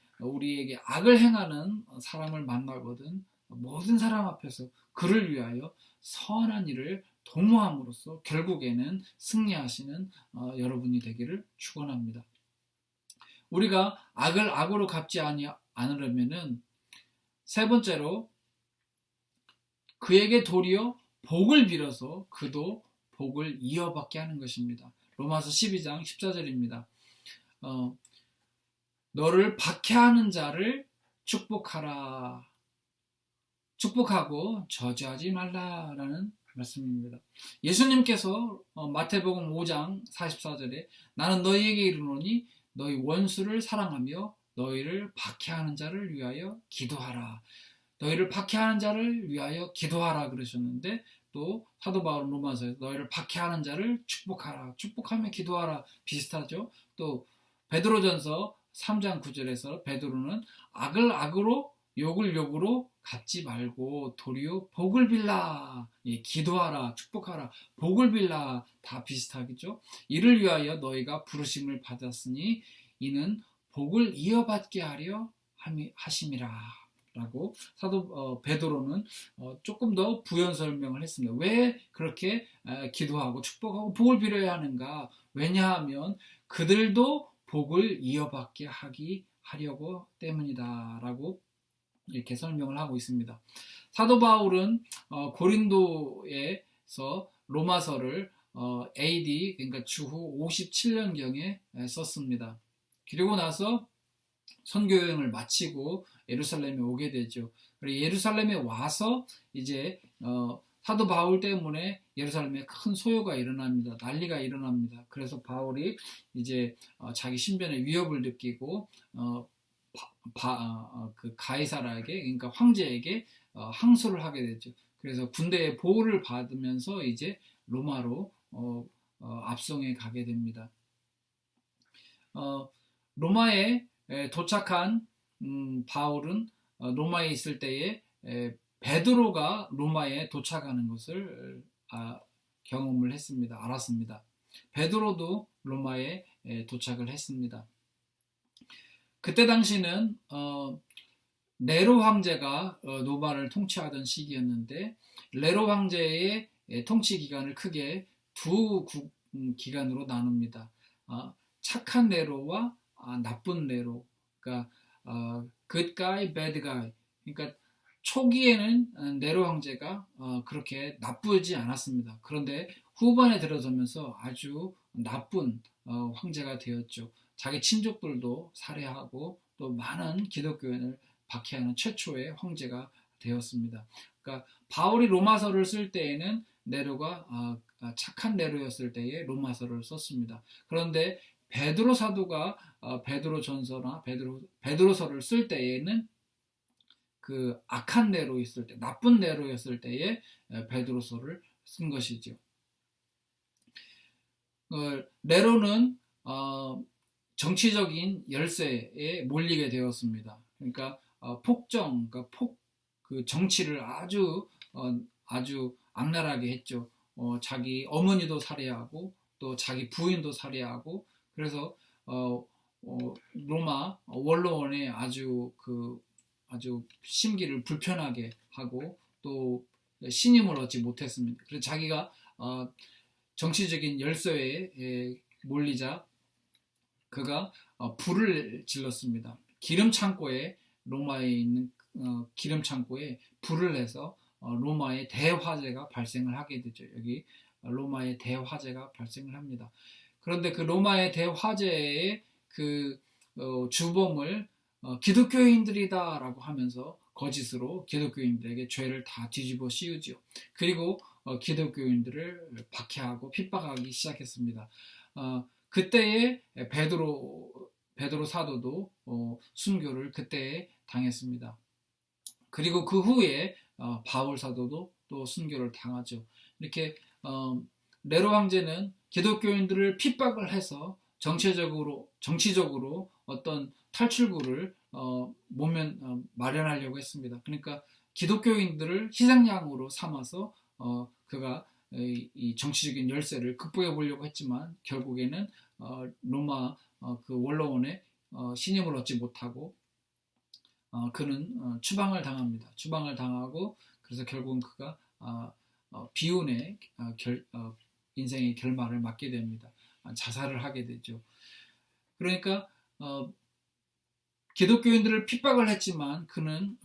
악을 행하는 사람을 만나거든 모든 사람 앞에서 그를 위하여 선한 일을 도모함으로써 결국에는 승리하시는 여러분이 되기를 축원합니다. 우리가 악을 악으로 갚지 않으려면은 세 번째로 그에게 도리어 복을 빌어서 그도 복을 이어받게 하는 것입니다. 로마서 12장 14절입니다. 너를 박해하는 자를 축복하라. 축복하고 저주하지 말라라는 말씀입니다. 예수님께서 마태복음 5장 44절에 나는 너희에게 이르노니 너희 원수를 사랑하며 너희를 박해하는 자를 위하여 기도하라. 너희를 박해하는 자를 위하여 기도하라 그러셨는데 또 사도 바울 로마서에서 너희를 박해하는 자를 축복하라. 축복하며 기도하라 비슷하죠. 또 베드로전서 3장 9절에서 베드로는 악을 악으로 욕을 욕으로 갚지 말고 도리어 복을 빌라. 예, 기도하라. 축복하라. 복을 빌라. 다 비슷하겠죠. 이를 위하여 너희가 부르심을 받았으니 이는 복을 이어받게 하려 하심이라. 라고 사도 베드로는 조금 더 부연 설명을 했습니다. 왜 그렇게 기도하고 축복하고 복을 빌어야 하는가? 왜냐하면 그들도 복을 이어받게 하려고 때문이다라고 이렇게 설명을 하고 있습니다. 사도 바울은 고린도에서 로마서를 AD 그러니까 주후 57년경에 썼습니다. 그리고 나서 선교여행을 마치고 예루살렘에 오게 되죠. 그리고 예루살렘에 와서 이제 사도 바울 때문에 예루살렘에 큰 소요가 일어납니다. 난리가 일어납니다. 그래서 바울이 이제 자기 신변에 위협을 느끼고 그 가이사라에게 그러니까 황제에게 항소를 하게 되죠. 그래서 군대의 보호를 받으면서 이제 로마로 압송해 가게 됩니다. 로마에 도착한 바울은 로마에 있을 때에 베드로가 로마에 도착하는 것을 경험을 했습니다. 알았습니다. 베드로도 로마에 도착을 했습니다. 그때 당시는 네로 황제가 로마를 통치하던 시기였는데 네로 황제의 통치 기간을 크게 두 기간으로 나눕니다. 착한 네로와 나쁜 네로, 그러니까 good guy, bad guy. 그러니까 초기에는 네로 황제가 그렇게 나쁘지 않았습니다. 그런데 후반에 들어서면서 아주 나쁜 황제가 되었죠. 자기 친족들도 살해하고 또 많은 기독교인을 박해하는 최초의 황제가 되었습니다. 그러니까 바울이 로마서를 쓸 때에는 네로가 착한 네로였을 때에 로마서를 썼습니다. 그런데 베드로 사도가 베드로 전서나 베드로서를 쓸 때에는 그 악한 네로 있을 때, 나쁜 네로였을 때에 베드로서를 쓴 것이죠. 네로는 정치적인 열세에 몰리게 되었습니다. 그러니까 폭정, 그러니까 그 정치를 아주 악랄하게 했죠. 자기 어머니도 살해하고 또 자기 부인도 살해하고 그래서 로마 원로원에 아주 심기를 불편하게 하고 또 신임을 얻지 못했습니다. 그래서 자기가 정치적인 열세에 몰리자 그가 불을 질렀습니다. 로마에 있는 기름 창고에 불을 해서 로마의 대화재가 발생을 하게 되죠. 여기 로마의 대화재가 발생을 합니다. 그런데 그 로마의 대화재의 그 주범을 기독교인들이다라고 하면서 거짓으로 기독교인들에게 죄를 다 뒤집어 씌우지요. 그리고 기독교인들을 박해하고 핍박하기 시작했습니다. 그때에 베드로 사도도 순교를 그때에 당했습니다. 그리고 그 후에 바울 사도도 또 순교를 당하죠. 이렇게 네로 황제는 기독교인들을 핍박을 해서 정치적으로 어떤 탈출구를 마련하려고 했습니다. 그러니까 기독교인들을 희생양으로 삼아서 그가 이 정치적인 열세를 극복해 보려고 했지만 결국에는 로마 그 원로원의 신임을 얻지 못하고 그는 추방을 당합니다. 추방을 당하고 그래서 결국은 그가 비운의 인생의 결말을 맞게 됩니다. 자살을 하게 되죠. 그러니까 기독교인들을 핍박을 했지만 그는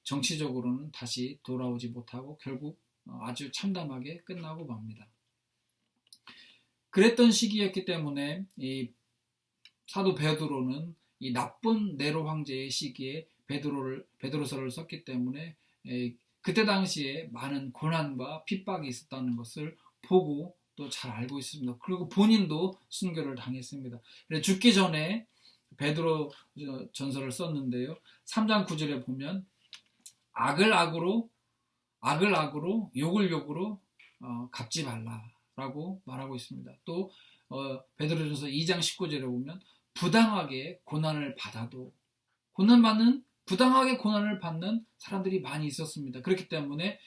정치적으로는 다시 돌아오지 못하고 결국 아주 참담하게 끝나고 맙니다. 그랬던 시기였기 때문에 이 사도 베드로는 이 나쁜 네로 황제의 시기에 베드로서를 썼기 때문에 그때 당시에 많은 고난과 핍박이 있었다는 것을 보고 또 잘 알고 있습니다. 그리고 본인도 순교를 당했습니다. 죽기 전에 베드로 전서를 썼는데요. 3장 9절에 보면 악을 악으로 욕을 욕으로 갚지 말라라고 말하고 있습니다. 또 베드로전서 2장 19절에 보면 부당하게 고난을 받아도 부당하게 고난을 받는 사람들이 많이 있었습니다. 그렇기 때문에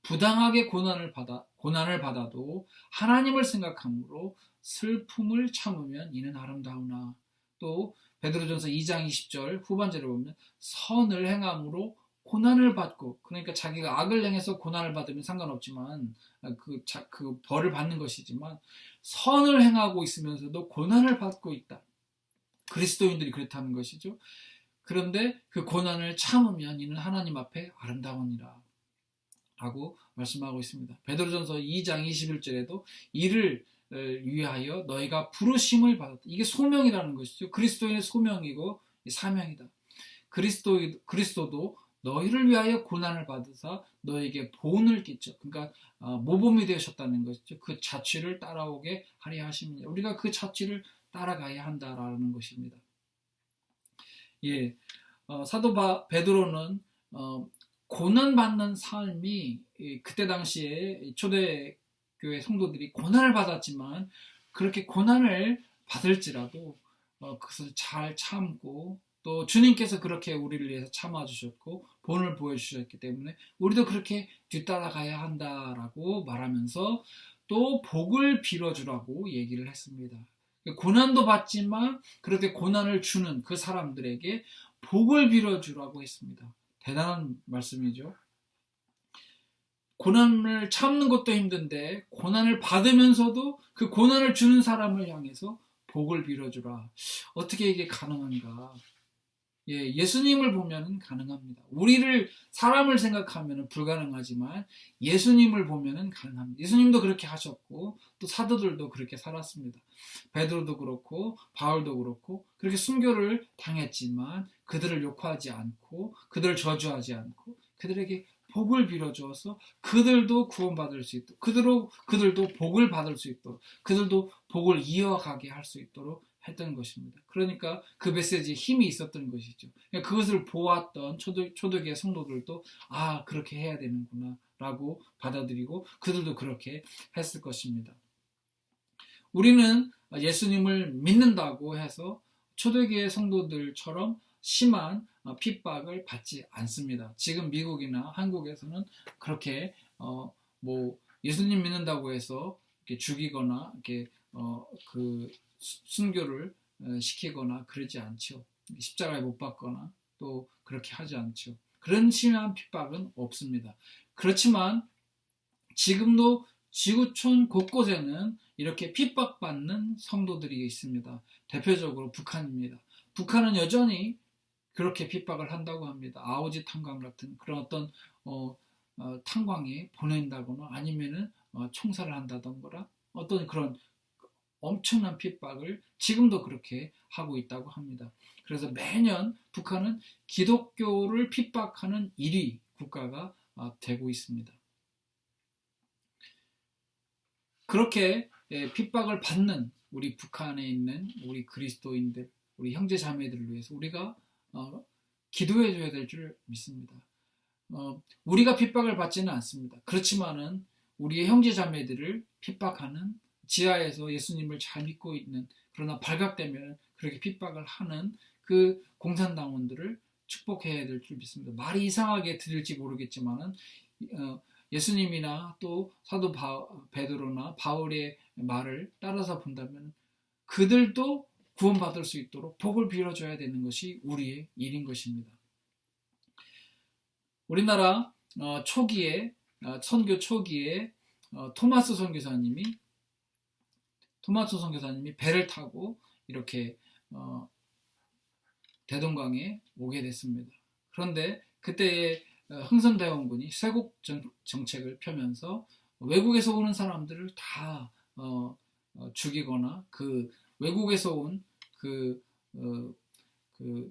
부당하게 고난을 받아도 하나님을 생각함으로 슬픔을 참으면 이는 아름다우나, 또 베드로전서 2장 20절 후반절에 보면 선을 행함으로 고난을 받고, 그러니까 자기가 악을 행해서 고난을 받으면 상관없지만 그 벌을 받는 것이지만 선을 행하고 있으면서도 고난을 받고 있다. 그리스도인들이 그렇다는 것이죠. 그런데 그 고난을 참으면 이는 하나님 앞에 아름다우니라 라고 말씀하고 있습니다. 베드로전서 2장 21절에도 이를 위하여 너희가 부르심을 받았다. 이게 소명이라는 것이죠. 그리스도인의 소명이고 사명이다. 그리스도도 너희를 위하여 고난을 받으사 너에게 본을 끼쳐, 그러니까 모범이 되셨다는 것이죠. 그 자취를 따라오게 하려 하십니다. 우리가 그 자취를 따라가야 한다라는 것입니다. 예, 사도 베드로는 고난받는 삶이 그때 당시에 초대교회 성도들이 고난을 받았지만 그렇게 고난을 받을지라도 그것을 잘 참고, 또 주님께서 그렇게 우리를 위해서 참아주셨고 본을 보여주셨기 때문에 우리도 그렇게 뒤따라가야 한다라고 말하면서 또 복을 빌어주라고 얘기를 했습니다. 고난도 받지만 그렇게 고난을 주는 그 사람들에게 복을 빌어주라고 했습니다. 대단한 말씀이죠. 고난을 참는 것도 힘든데 고난을 받으면서도 그 고난을 주는 사람을 향해서 복을 빌어주라. 어떻게 이게 가능한가? 예수님을 보면 가능합니다. 사람을 생각하면 불가능하지만 예수님을 보면 가능합니다. 예수님도 그렇게 하셨고 또 사도들도 그렇게 살았습니다. 베드로도 그렇고 바울도 그렇고 그렇게 순교를 당했지만 그들을 욕하지 않고 그들을 저주하지 않고 그들에게 복을 빌어주어서 그들도 구원받을 수 있도록, 그들도 복을 받을 수 있도록, 그들도 복을 이어가게 할 수 있도록 했던 것입니다. 그러니까 그 메시지에 힘이 있었던 것이죠. 그것을 보았던 초대교회 성도들도 그렇게 해야 되는구나 라고 받아들이고 그들도 그렇게 했을 것입니다. 우리는 예수님을 믿는다고 해서 초대교회 성도들처럼 심한 핍박을 받지 않습니다. 지금 미국이나 한국에서는 그렇게 예수님 믿는다고 해서 이렇게 죽이거나 이렇게 그 순교를 시키거나 그러지 않죠. 십자가에 못 박거나 또 그렇게 하지 않죠. 그런 심한 핍박은 없습니다. 그렇지만 지금도 지구촌 곳곳에는 이렇게 핍박받는 성도들이 있습니다. 대표적으로 북한입니다. 북한은 여전히 그렇게 핍박을 한다고 합니다. 아오지 탄광 같은 그런 어떤 탄광에 보낸다거나 아니면은 총살을 한다던가 어떤 그런 엄청난 핍박을 지금도 그렇게 하고 있다고 합니다. 그래서 매년 북한은 기독교를 핍박하는 1위 국가가 되고 있습니다. 그렇게 핍박을 받는 우리 북한에 있는 우리 그리스도인들, 우리 형제 자매들을 위해서 우리가 기도해 줘야 될 줄 믿습니다. 우리가 핍박을 받지는 않습니다. 그렇지만은 우리의 형제 자매들을 핍박하는, 지하에서 예수님을 잘 믿고 있는, 그러나 발각되면 그렇게 픽박을 하는 그 공산당원들을 축복해야 될 줄 믿습니다. 말이 이상하게 들릴지 모르겠지만은 예수님이나 또 사도 베드로나 바울의 말을 따라서 본다면 그들도 구원받을 수 있도록 복을 빌어줘야 되는 것이 우리의 일인 것입니다. 우리나라 선교 초기에 토마스 선교사님이 배를 타고 이렇게 대동강에 오게 됐습니다. 그런데 그때 흥선대원군이 쇄국 정책을 펴면서 외국에서 오는 사람들을 다 죽이거나 그 외국에서 온 그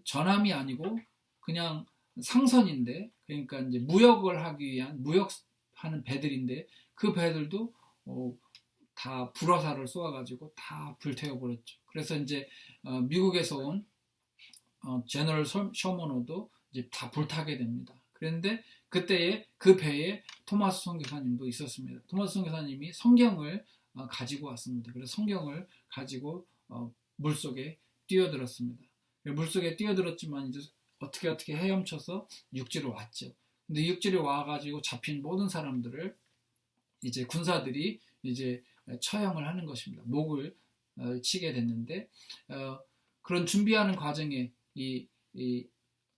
전함이 아니고 그냥 상선인데, 그러니까 이제 무역을 하기 위한 무역하는 배들인데 그 배들도 다 불화살을 쏘아가지고 다 불태워버렸죠. 그래서 이제 미국에서 온 제너럴 셔먼호도 이제 다 불타게 됩니다. 그런데 그때에 그 배에 토마스 선교사님도 있었습니다. 토마스 선교사님이 성경을 가지고 왔습니다. 그래서 성경을 가지고 물속에 뛰어들었습니다. 물속에 뛰어들었지만 이제 어떻게 헤엄쳐서 육지로 왔죠. 근데 육지로 와가지고 잡힌 모든 사람들을 이제 군사들이 이제 처형을 하는 것입니다. 목을 치게 됐는데 그런 준비하는 과정에 이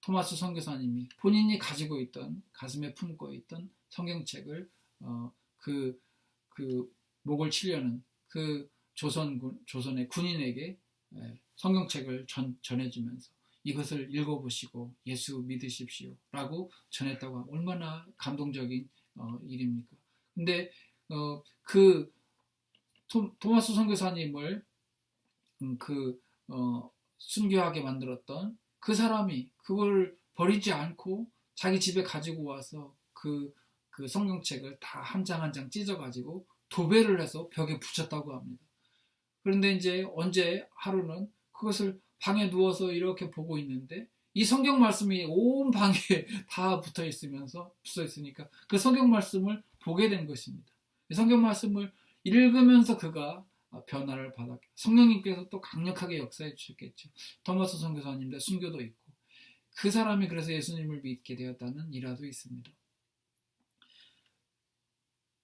토마스 선교사님이 본인이 가지고 있던, 가슴에 품고 있던 성경책을 그 목을 치려는 그 조선의 군인에게 성경책을 전해주면서 이것을 읽어보시고 예수 믿으십시오 라고 전했다고 하면 얼마나 감동적인 일입니까? 근데 그 토마스 선교사님을 순교하게 만들었던 그 사람이 그걸 버리지 않고 자기 집에 가지고 와서 그 성경책을 다 한 장 한 장 찢어가지고 도배를 해서 벽에 붙였다고 합니다. 그런데 이제 언제 하루는 그것을 방에 누워서 이렇게 보고 있는데 이 성경 말씀이 온 방에 다 붙어 있으니까 그 성경 말씀을 보게 된 것입니다. 이 성경 말씀을 읽으면서 그가 변화를 받았고 성령님께서 또 강력하게 역사해 주셨겠죠. 토마스 선교사님도 순교도 있고 그 사람이 그래서 예수님을 믿게 되었다는 일화도 있습니다.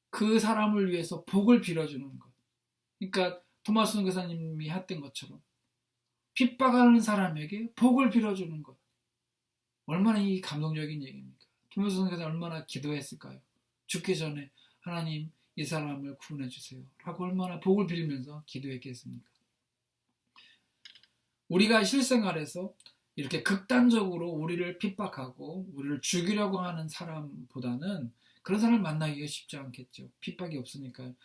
그 사람을 위해서 복을 빌어주는 것. 그러니까 토마스 선교사님이 했던 것처럼 핍박하는 사람에게 복을 빌어주는 것. 얼마나 이 감동적인 얘기입니까? 토마스 선교사님 얼마나 기도했을까요? 죽기 전에 하나님 이 사람을 구원해 주세요 라고 얼마나 복을 빌면서 기도했겠습니까? 우리가 실생활에서 이렇게 극단적으로 우리를 핍박하고 우리를 죽이려고 하는 사람보다는 그런 사람을 만나기가 쉽지 않겠죠. 핍박이 없으니까요.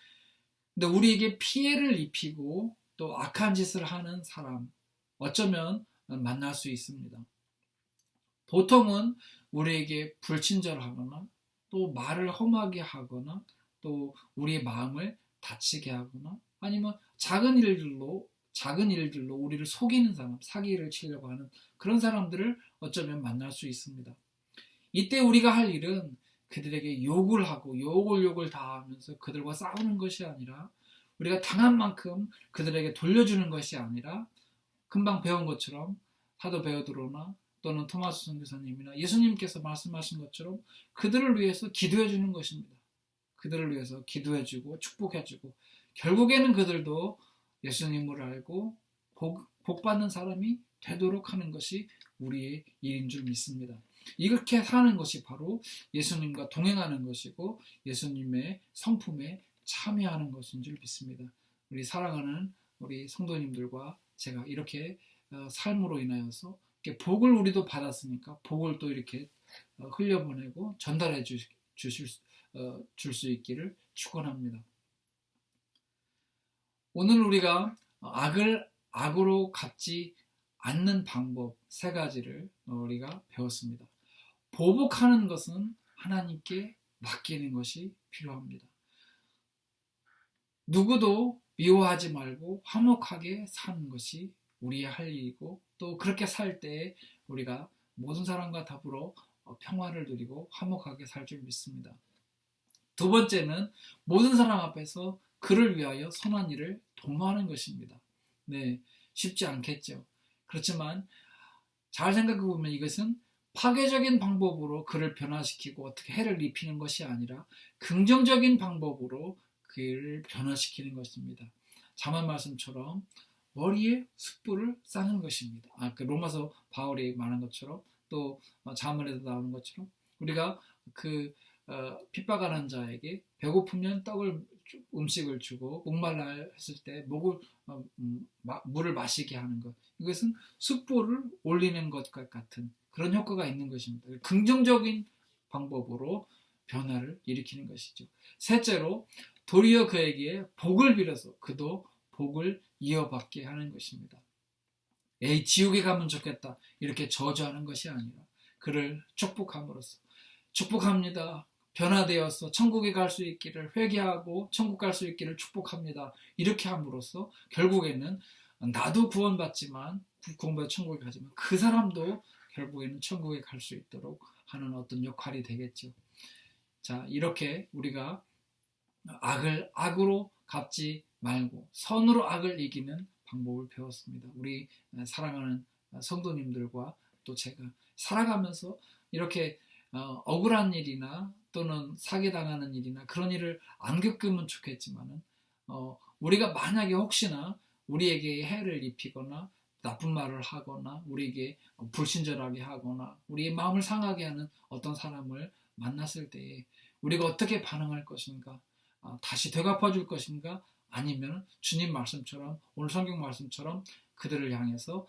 근데 우리에게 피해를 입히고 또 악한 짓을 하는 사람 어쩌면 만날 수 있습니다. 보통은 우리에게 불친절하거나 또 말을 험하게 하거나 또 우리의 마음을 다치게 하거나 아니면 작은 일들로 우리를 속이는 사람, 사기를 치려고 하는 그런 사람들을 어쩌면 만날 수 있습니다. 이때 우리가 할 일은 그들에게 욕을 하고 욕을 다 하면서 그들과 싸우는 것이 아니라 우리가 당한 만큼 그들에게 돌려주는 것이 아니라 금방 배운 것처럼 사도 베드로나 또는 토마스 선교사님이나 예수님께서 말씀하신 것처럼 그들을 위해서 기도해 주는 것입니다. 그들을 위해서 기도해 주고 축복해 주고 결국에는 그들도 예수님을 알고 복 받는 사람이 되도록 하는 것이 우리의 일인 줄 믿습니다. 이렇게 사는 것이 바로 예수님과 동행하는 것이고 예수님의 성품에 참여하는 것인 줄 믿습니다. 우리 사랑하는 우리 성도님들과 제가 이렇게 삶으로 인하여서 복을 우리도 받았으니까 복을 또 이렇게 흘려보내고 전달해 줄 수 있기를 축원합니다. 오늘 우리가 악으로 갚지 않는 방법 3가지를 우리가 배웠습니다. 보복하는 것은 하나님께 맡기는 것이 필요합니다. 누구도 미워하지 말고 화목하게 사는 것이 우리의 할 일이고 또 그렇게 살 때 우리가 모든 사람과 더불어 평화를 누리고 화목하게 살 줄 믿습니다. 2번째는 모든 사람 앞에서 그를 위하여 선한 일을 도모하는 것입니다. 네, 쉽지 않겠죠. 그렇지만 잘 생각해 보면 이것은 파괴적인 방법으로 그를 변화시키고 어떻게 해를 입히는 것이 아니라 긍정적인 방법으로 그를 변화시키는 것입니다. 잠언 말씀처럼 머리에 숯불을 쌓는 것입니다. 그 로마서 바울이 말한 것처럼 또 잠언에도 나오는 것처럼 우리가 그 핍박하는 자에게 배고프면 떡을 음식을 주고 목말라 했을 때 물을 마시게 하는 것. 이것은 숫보를 올리는 것과 같은 그런 효과가 있는 것입니다. 긍정적인 방법으로 변화를 일으키는 것이죠. 셋째로 도리어 그에게 복을 빌어서 그도 복을 이어받게 하는 것입니다. 에이, 지옥에 가면 좋겠다 이렇게 저주하는 것이 아니라 그를 축복함으로써 축복합니다. 변화되어서 천국에 갈 수 있기를 회개하고 천국 갈 수 있기를 축복합니다. 이렇게 함으로써 결국에는 나도 구원받지만 구원받아 천국에 가지만 그 사람도 결국에는 천국에 갈 수 있도록 하는 어떤 역할이 되겠죠. 자, 이렇게 우리가 악을 악으로 갚지 말고 선으로 악을 이기는 방법을 배웠습니다. 우리 사랑하는 성도님들과 또 제가 살아가면서 이렇게 억울한 일이나 또는 사기당하는 일이나 그런 일을 안 겪으면 좋겠지만은 우리가 만약에 혹시나 우리에게 해를 입히거나 나쁜 말을 하거나 우리에게 불친절하게 하거나 우리의 마음을 상하게 하는 어떤 사람을 만났을 때에 우리가 어떻게 반응할 것인가? 다시 되갚아 줄 것인가? 아니면 주님 말씀처럼 오늘 성경 말씀처럼 그들을 향해서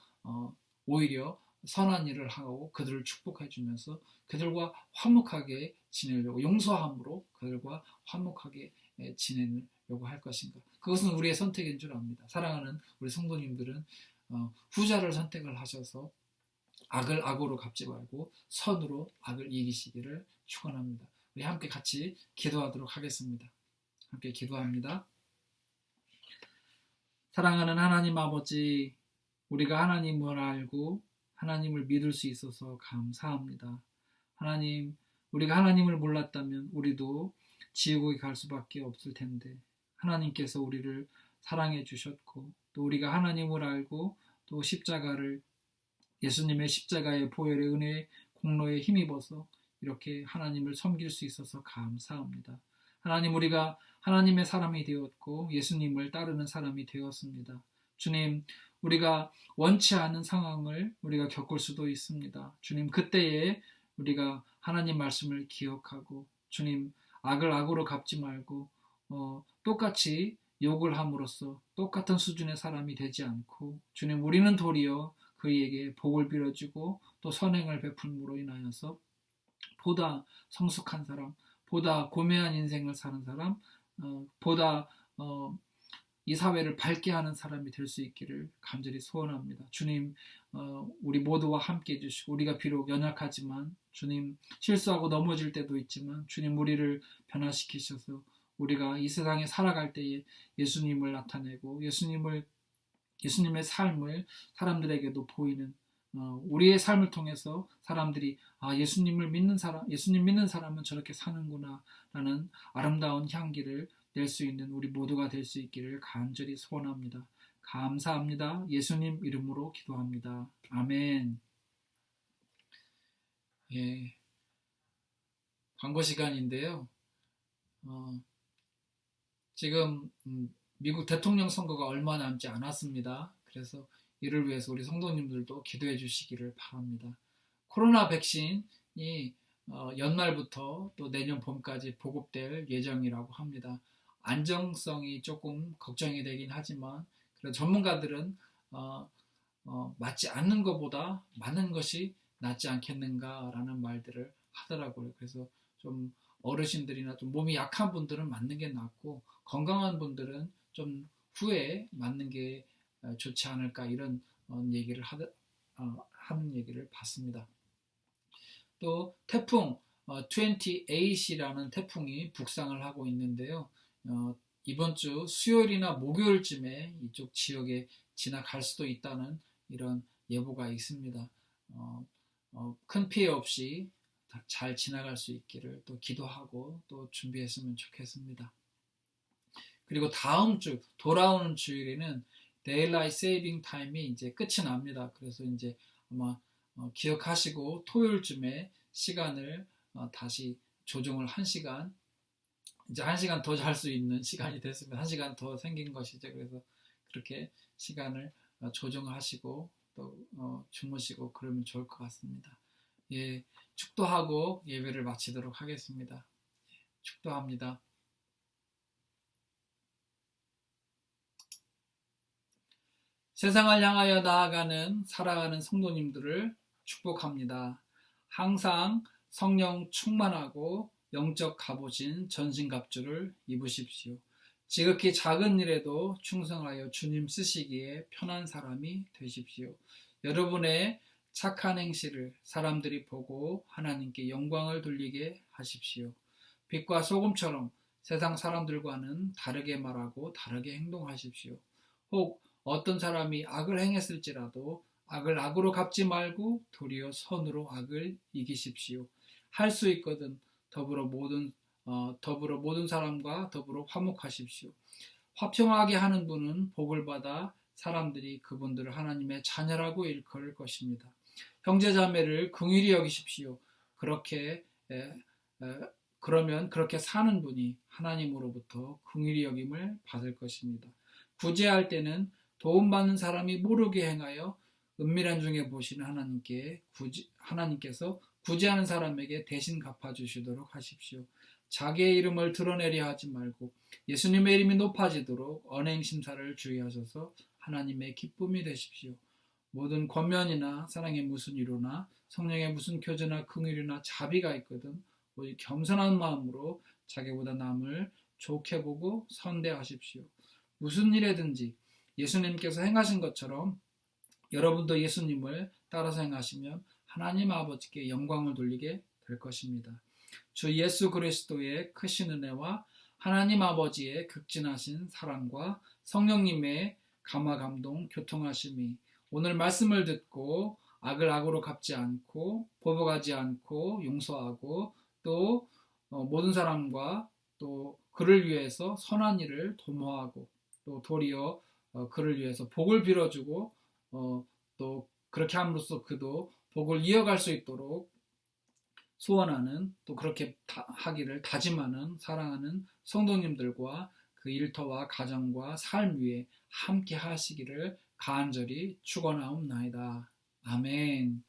오히려 선한 일을 하고 그들을 축복해 주면서 그들과 화목하게 지내려고 용서함으로 그들과 화목하게 지내려고 할 것인가? 그것은 우리의 선택인 줄 압니다. 사랑하는 우리 성도님들은 후자를 선택을 하셔서 악을 악으로 갚지 말고 선으로 악을 이기시기를 축원합니다. 우리 함께 같이 기도하도록 하겠습니다. 함께 기도합니다. 사랑하는 하나님 아버지, 우리가 하나님을 알고 하나님을 믿을 수 있어서 감사합니다. 하나님, 우리가 하나님을 몰랐다면 우리도 지옥에 갈 수밖에 없을 텐데 하나님께서 우리를 사랑해 주셨고 또 우리가 하나님을 알고 또 십자가를 예수님의 십자가의 보혈의 은혜의 공로에 힘입어서 이렇게 하나님을 섬길 수 있어서 감사합니다. 하나님, 우리가 하나님의 사람이 되었고 예수님을 따르는 사람이 되었습니다. 주님, 우리가 원치 않은 상황을 우리가 겪을 수도 있습니다. 주님, 그때에 우리가 하나님 말씀을 기억하고 주님, 악을 악으로 갚지 말고 똑같이 욕을 함으로써 똑같은 수준의 사람이 되지 않고 주님, 우리는 도리어 그에게 복을 빌어주고 또 선행을 베풀므로 인하여서 보다 성숙한 사람, 보다 고매한 인생을 사는 사람, 보다 이 사회를 밝게 하는 사람이 될 수 있기를 간절히 소원합니다. 주님, 우리 모두와 함께 해주시고 우리가 비록 연약하지만 주님 실수하고 넘어질 때도 있지만 주님 우리를 변화시키셔서 우리가 이 세상에 살아갈 때에 예수님을 나타내고 예수님의 삶을 사람들에게도 보이는 우리의 삶을 통해서 사람들이 예수님을 믿는 사람, 예수님 믿는 사람은 저렇게 사는구나라는 아름다운 향기를 낼 수 있는 우리 모두가 될 수 있기를 간절히 소원합니다. 감사합니다. 예수님 이름으로 기도합니다. 아멘. 예, 광고 시간인데요. 지금 미국 대통령 선거가 얼마 남지 않았습니다. 그래서 이를 위해서 우리 성도님들도 기도해 주시기를 바랍니다. 코로나 백신이 연말부터 또 내년 봄까지 보급될 예정이라고 합니다. 안정성이 조금 걱정이 되긴 하지만 전문가들은 맞지 않는 것보다 맞는 것이 낫지 않겠는가라는 말들을 하더라고요. 그래서 좀 어르신들이나 좀 몸이 약한 분들은 맞는 게 낫고 건강한 분들은 좀 후에 맞는 게 좋지 않을까 이런 얘기를 하는 얘기를 봤습니다. 또 태풍 28이라는 태풍이 북상을 하고 있는데요. 이번 주 수요일이나 목요일쯤에 이쪽 지역에 지나갈 수도 있다는 이런 예보가 있습니다. 큰 피해 없이 잘 지나갈 수 있기를 또 기도하고 또 준비했으면 좋겠습니다. 그리고 다음 주 돌아오는 주일에는 Daylight Saving Time이 이제 끝이 납니다. 그래서 이제 아마 기억하시고 토요일쯤에 시간을 다시 조정을 1시간 이제 1시간 더 잘 수 있는 시간이 됐습니다. 1시간 더 생긴 것이죠. 그래서 그렇게 시간을 조정을 하시고 또 주무시고 그러면 좋을 것 같습니다. 예, 축도하고 예배를 마치도록 하겠습니다. 축도합니다. 세상을 향하여 나아가는 살아가는 성도님들을 축복합니다. 항상 성령 충만하고 영적 갑오신 전신갑주를 입으십시오. 지극히 작은 일에도 충성하여 주님 쓰시기에 편한 사람이 되십시오. 여러분의 착한 행실을 사람들이 보고 하나님께 영광을 돌리게 하십시오. 빛과 소금처럼 세상 사람들과는 다르게 말하고 다르게 행동하십시오. 혹 어떤 사람이 악을 행했을지라도 악을 악으로 갚지 말고 도리어 선으로 악을 이기십시오. 할 수 있거든 더불어 모든 사람과 더불어 화목하십시오. 화평하게 하는 분은 복을 받아 사람들이 그분들을 하나님의 자녀라고 일컬을 것입니다. 형제자매를 긍휼히 여기십시오. 그렇게 그러면 그렇게 사는 분이 하나님으로부터 긍휼히 여김을 받을 것입니다. 구제할 때는 도움받는 사람이 모르게 행하여 은밀한 중에 보시는 하나님께서 구제하는 사람에게 대신 갚아주시도록 하십시오. 자기의 이름을 드러내려 하지 말고 예수님의 이름이 높아지도록 언행심사를 주의하셔서 하나님의 기쁨이 되십시오. 모든 권면이나 사랑의 무슨 위로나 성령의 무슨 교제나 긍휼이나 자비가 있거든 오직 겸손한 마음으로 자기보다 남을 좋게 보고 선대하십시오. 무슨 일에든지 예수님께서 행하신 것처럼 여러분도 예수님을 따라서 행하시면 하나님 아버지께 영광을 돌리게 될 것입니다. 주 예수 그리스도의 크신 은혜와 하나님 아버지의 극진하신 사랑과 성령님의 감화 감동 교통하심이 오늘 말씀을 듣고 악을 악으로 갚지 않고 보복하지 않고 용서하고 또 모든 사람과 또 그를 위해서 선한 일을 도모하고 또 도리어 그를 위해서 복을 빌어주고 또 그렇게 함으로써 그도 복을 이어갈 수 있도록 소원하는 또 그렇게 하기를 다짐하는 사랑하는 성도님들과 그 일터와 가정과 삶 위에 함께 하시기를 간절히 축원하옵나이다. 아멘.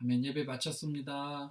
아멘. 예배 마쳤습니다.